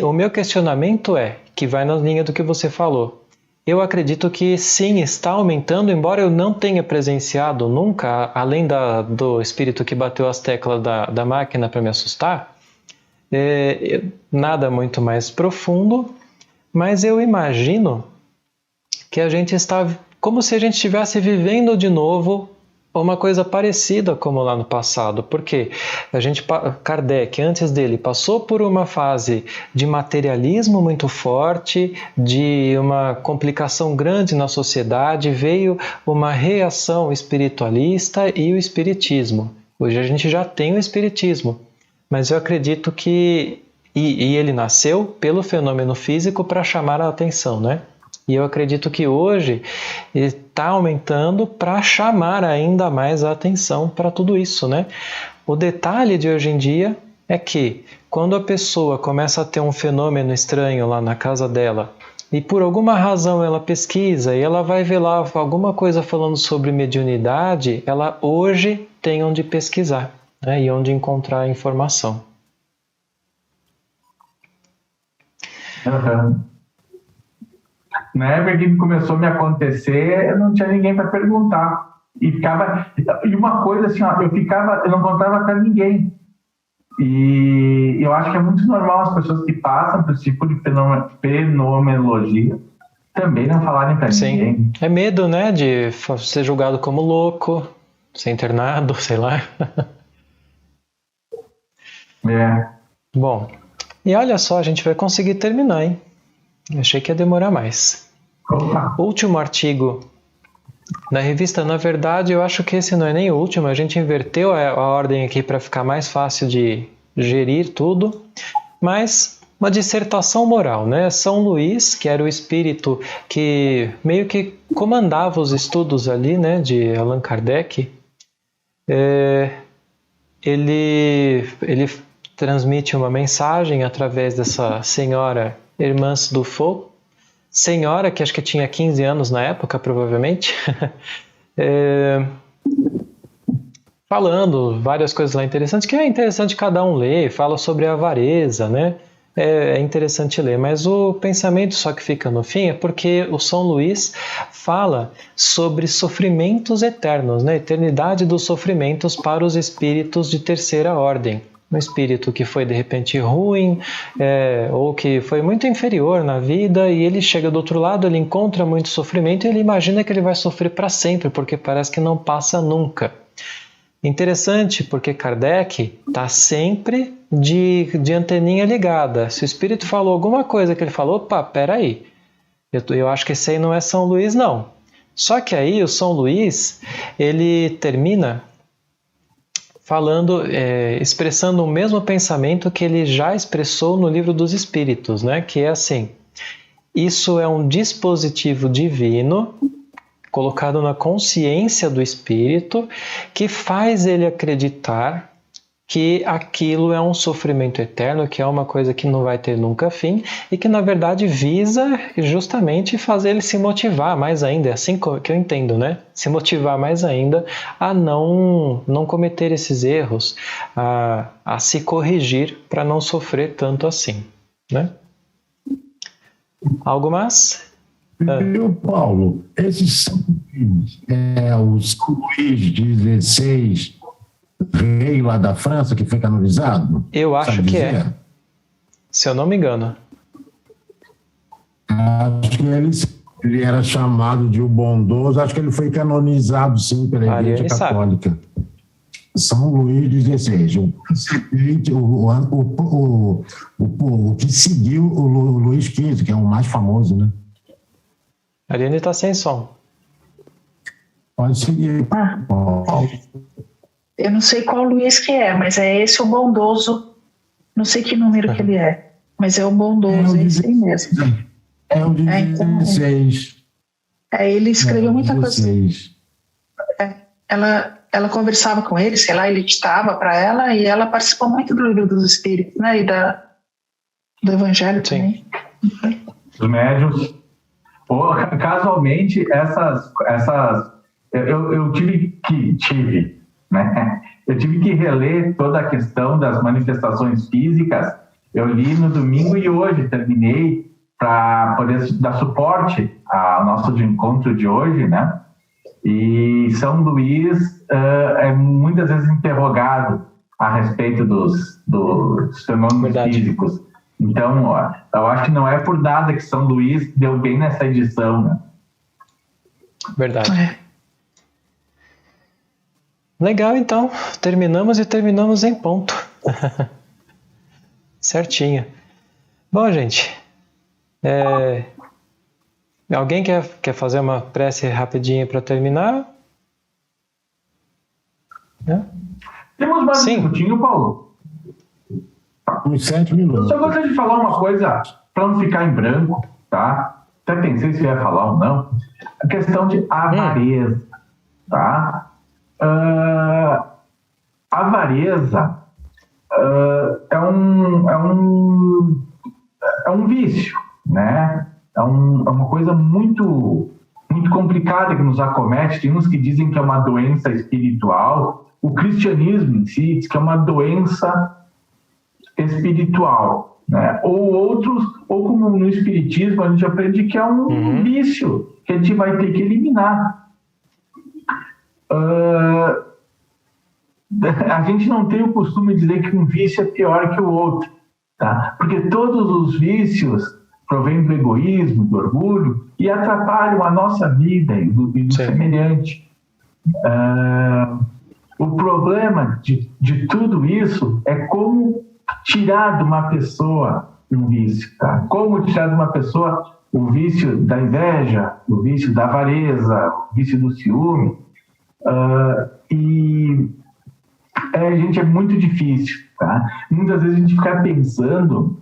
O meu questionamento que vai na linha do que você falou. Eu acredito que sim, está aumentando, embora eu não tenha presenciado nunca, além do espírito que bateu as teclas da máquina para me assustar, nada muito mais profundo, mas eu imagino que a gente está como se a gente estivesse vivendo de novo uma coisa parecida como lá no passado, porque Kardec, antes dele, passou por uma fase de materialismo muito forte, de uma complicação grande na sociedade, veio uma reação espiritualista e o espiritismo. Hoje a gente já tem o espiritismo, mas eu acredito que... E ele nasceu pelo fenômeno físico para chamar a atenção, né? E eu acredito que hoje está aumentando para chamar ainda mais a atenção para tudo isso, né? O detalhe de hoje em dia é que quando a pessoa começa a ter um fenômeno estranho lá na casa dela e por alguma razão ela pesquisa e ela vai ver lá alguma coisa falando sobre mediunidade, ela hoje tem onde pesquisar, né? E onde encontrar informação. Na época que começou a me acontecer, eu não tinha ninguém para perguntar. E uma coisa assim, eu não contava para ninguém. E eu acho que é muito normal as pessoas que passam por esse tipo de fenomenologia também não falarem para ninguém. É medo, né, de ser julgado como louco, ser internado, sei lá. Bom, e olha só, a gente vai conseguir terminar, hein? Eu achei que ia demorar mais. Opa. Último artigo da revista. Na verdade, eu acho que esse não é nem o último. A gente inverteu a ordem aqui para ficar mais fácil de gerir tudo. Mas uma dissertação moral, né? São Luís, que era o espírito que meio que comandava os estudos ali, né, de Allan Kardec, ele transmite uma mensagem através dessa senhora Hermance Dufault, senhora que acho que tinha 15 anos na época, provavelmente, falando várias coisas lá interessantes, que é interessante cada um ler, fala sobre a avareza, né? É interessante ler, mas o pensamento só que fica no fim é porque o São Luís fala sobre sofrimentos eternos, né? Eternidade dos sofrimentos para os espíritos de terceira ordem. Um espírito que foi de repente ruim, ou que foi muito inferior na vida, e ele chega do outro lado, ele encontra muito sofrimento e ele imagina que ele vai sofrer para sempre, porque parece que não passa nunca. Interessante, porque Kardec está sempre de anteninha ligada. Se o espírito falou alguma coisa que ele falou, opa, peraí, eu acho que esse aí não é São Luís, não. Só que aí o São Luís, ele termina falando, expressando o mesmo pensamento que ele já expressou no Livro dos Espíritos, né? Que é assim: isso é um dispositivo divino colocado na consciência do espírito que faz ele acreditar que aquilo é um sofrimento eterno, que é uma coisa que não vai ter nunca fim e que na verdade visa justamente fazer ele se motivar mais ainda, é assim que eu entendo, né? Se motivar mais ainda a não cometer esses erros, a se corrigir para não sofrer tanto assim, né? Algo mais? Viu, Paulo? Esses são o São Luís XVI, rei lá da França, que foi canonizado? Eu acho que é. Se eu não me engano. Acho que ele era chamado de o Bondoso. Acho que ele foi canonizado, sim, pela Igreja Católica. Sabe. São Luís XVI, o que seguiu o Luís XV, que é o mais famoso, né? A Ariane está sem som. Pode seguir. Eu não sei qual Luís que é, mas é esse o Bondoso. Não sei que número que ele é, mas é o Bondoso, é esse aí mesmo. É o 16. Ele escreveu muita coisa. Ela conversava com ele, sei lá, ele ditava para ela, e ela participou muito do Livro dos Espíritos, né? E do Evangelho também. Os médiuns. Casualmente, eu tive que reler toda a questão das manifestações físicas. Eu li no domingo e hoje terminei para poder dar suporte ao nosso encontro de hoje, né? E São Luís é muitas vezes interrogado a respeito dos fenômenos físicos. Então, eu acho que não é por nada que São Luís deu bem nessa edição, né? Verdade. Legal, então. Terminamos em ponto. Certinho. Bom, gente. Alguém quer fazer uma prece rapidinha para terminar? Temos mais um minutinho, Paulo. Uns 7 minutos. Eu só gostaria de falar uma coisa para não ficar em branco, tá? Até pensei se ia falar ou não. A questão de avareza, tá? Avareza é um vício, né? É uma coisa muito, muito complicada que nos acomete. Tem uns que dizem que é uma doença espiritual. O cristianismo em si diz que é uma doença espiritual, né? Ou como no espiritismo a gente aprende que é um vício que a gente vai ter que eliminar. A gente não tem o costume de dizer que um vício é pior que o outro, tá? Porque todos os vícios provêm do egoísmo, do orgulho e atrapalham a nossa vida e do semelhante. O problema de tudo isso é como tirar de uma pessoa um vício, tá? Como tirar de uma pessoa o vício da inveja, o vício da avareza, o vício do ciúme. Gente, é muito difícil, tá? Muitas vezes a gente fica pensando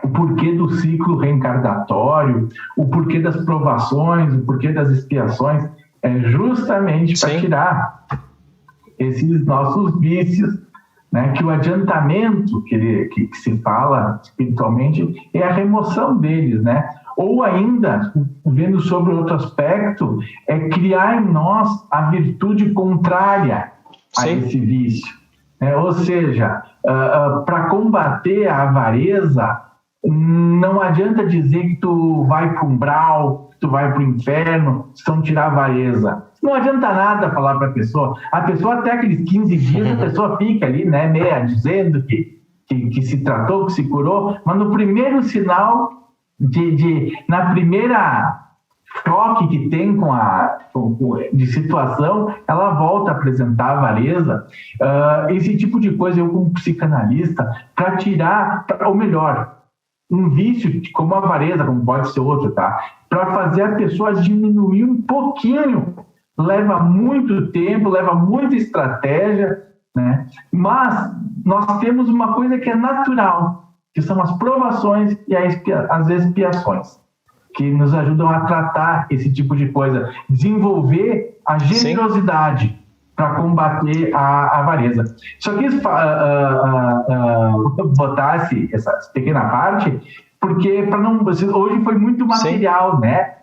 o porquê do ciclo reencarnatório, o porquê das provações, o porquê das expiações, é justamente para tirar esses nossos vícios, né? Que o adiantamento que se fala espiritualmente é a remoção deles, né? Ou ainda, vendo sobre outro aspecto, é criar em nós a virtude contrária a esse vício. Ou seja, para combater a avareza, não adianta dizer que tu vai para o umbral, que tu vai para o inferno, se não tirar a avareza. Não adianta nada falar para a pessoa até aqueles 15 dias, a pessoa fica ali, né, meia dizendo que se tratou, que se curou, mas no primeiro sinal, na primeira choque que tem de situação, ela volta a apresentar a avareza. Esse tipo de coisa, eu como psicanalista, para tirar, ou melhor, um vício como a avareza, como pode ser outro, tá? Para fazer a pessoa diminuir um pouquinho, leva muito tempo, leva muita estratégia, né? Mas nós temos uma coisa que é natural, que são as provações e as expiações, que nos ajudam a tratar esse tipo de coisa, desenvolver a generosidade para combater a avareza. Só quis botar essa pequena parte, porque hoje foi muito material, né?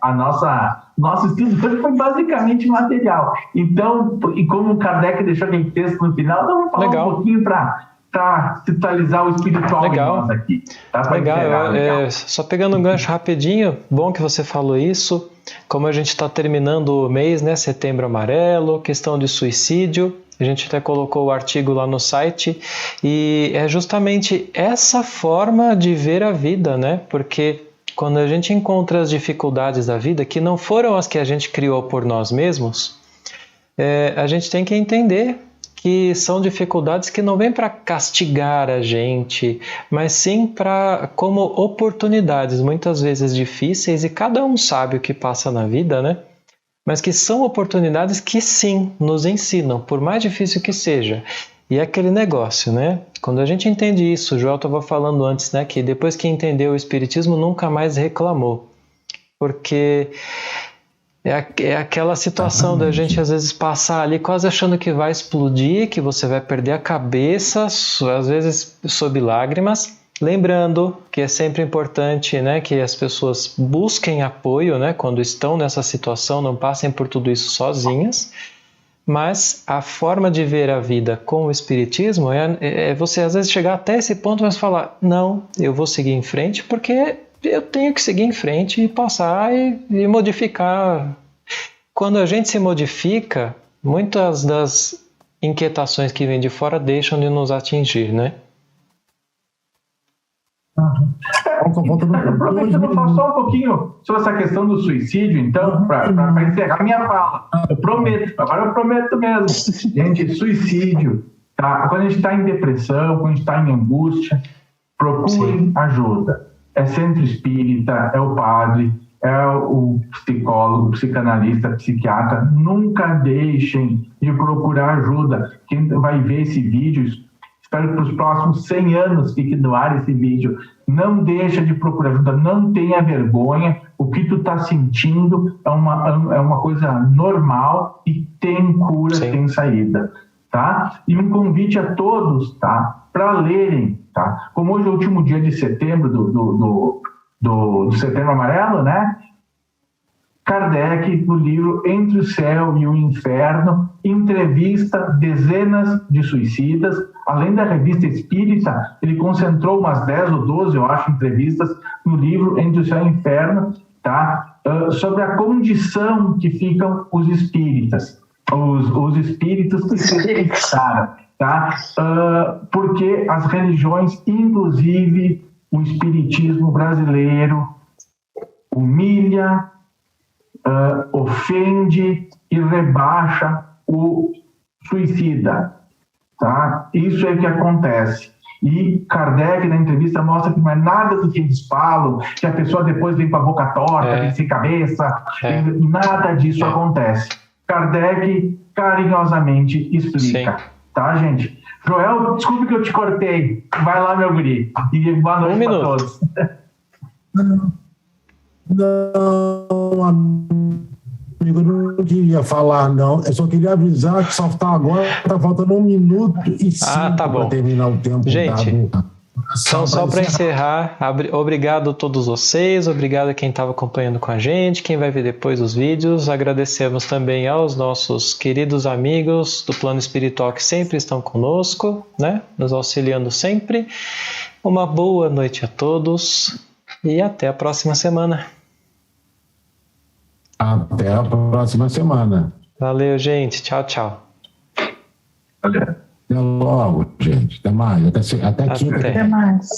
Nosso estudo hoje foi basicamente material. Então, e como o Kardec deixou aquele texto no final, então vamos falar um pouquinho para para centralizar o espiritual Legal. em nós aqui. Tá? Legal. Só pegando um gancho rapidinho, bom que você falou isso. Como a gente está terminando o mês, né, Setembro Amarelo, questão de suicídio, a gente até colocou o artigo lá no site, e é justamente essa forma de ver a vida, né? Porque quando a gente encontra as dificuldades da vida, que não foram as que a gente criou por nós mesmos, a gente tem que entender que são dificuldades que não vêm para castigar a gente, mas sim como oportunidades, muitas vezes difíceis, e cada um sabe o que passa na vida, né? Mas que são oportunidades que sim, nos ensinam, por mais difícil que seja. E é aquele negócio, né? Quando a gente entende isso, o Joel estava falando antes, né? Que depois que entendeu o Espiritismo, nunca mais reclamou. Porque é aquela situação da gente às vezes passar ali quase achando que vai explodir, que você vai perder a cabeça, às vezes sob lágrimas. Lembrando que é sempre importante, né, que as pessoas busquem apoio, né, quando estão nessa situação, não passem por tudo isso sozinhas. Mas a forma de ver a vida com o Espiritismo é você às vezes chegar até esse ponto, mas falar, não, eu vou seguir em frente porque eu tenho que seguir em frente e passar e modificar. Quando a gente se modifica, muitas das inquietações que vêm de fora deixam de nos atingir, né? Aproveitando só um pouquinho sobre essa questão do suicídio, então, para encerrar minha fala. Agora eu prometo mesmo. Gente, suicídio, tá? Quando a gente está em depressão, quando a gente está em angústia, procurem ajuda. É centro espírita, é o padre, é o psicólogo, psicanalista, psiquiatra. Nunca deixem de procurar ajuda. Quem vai ver esse vídeo, espero que para os próximos 100 anos fique no ar esse vídeo. Não deixa de procurar ajuda, não tenha vergonha. O que tu está sentindo é uma coisa normal e tem cura, Sim. tem saída. Tá? E um convite a todos, tá? Para lerem, tá? Como hoje é o último dia de setembro do Setembro Amarelo, né? Kardec, no livro Entre o Céu e o Inferno, entrevista dezenas de suicidas. Além da revista Espírita, ele concentrou umas 10 ou 12, eu acho, entrevistas no livro Entre o Céu e o Inferno, tá? Sobre a condição que ficam os espíritas. Os espíritos que se fixaram, tá? Porque as religiões, inclusive o espiritismo brasileiro, humilha, ofende e rebaixa o suicida, tá? Isso é que acontece. E Kardec, na entrevista, mostra que não é nada do que eles falam, que a pessoa depois vem com a boca torta, vem sem cabeça, nada disso acontece. Kardec carinhosamente explica. Sim. Tá, gente? Joel, desculpe que eu te cortei. Vai lá, meu guri. E boa noite para todos. Não, amigo, eu não queria falar, não. Eu só queria avisar que só está agora, está faltando 1 minuto e 5 para terminar o tempo. Gente, então, só para encerrar, obrigado a todos vocês, obrigado a quem estava acompanhando com a gente, quem vai ver depois os vídeos. Agradecemos também aos nossos queridos amigos do plano espiritual que sempre estão conosco, né? Nos auxiliando sempre. Uma boa noite a todos e até a próxima semana. Até a próxima semana. Valeu, gente. Tchau, tchau. Valeu. Até logo, gente. Até mais. Até quinta. Até mais.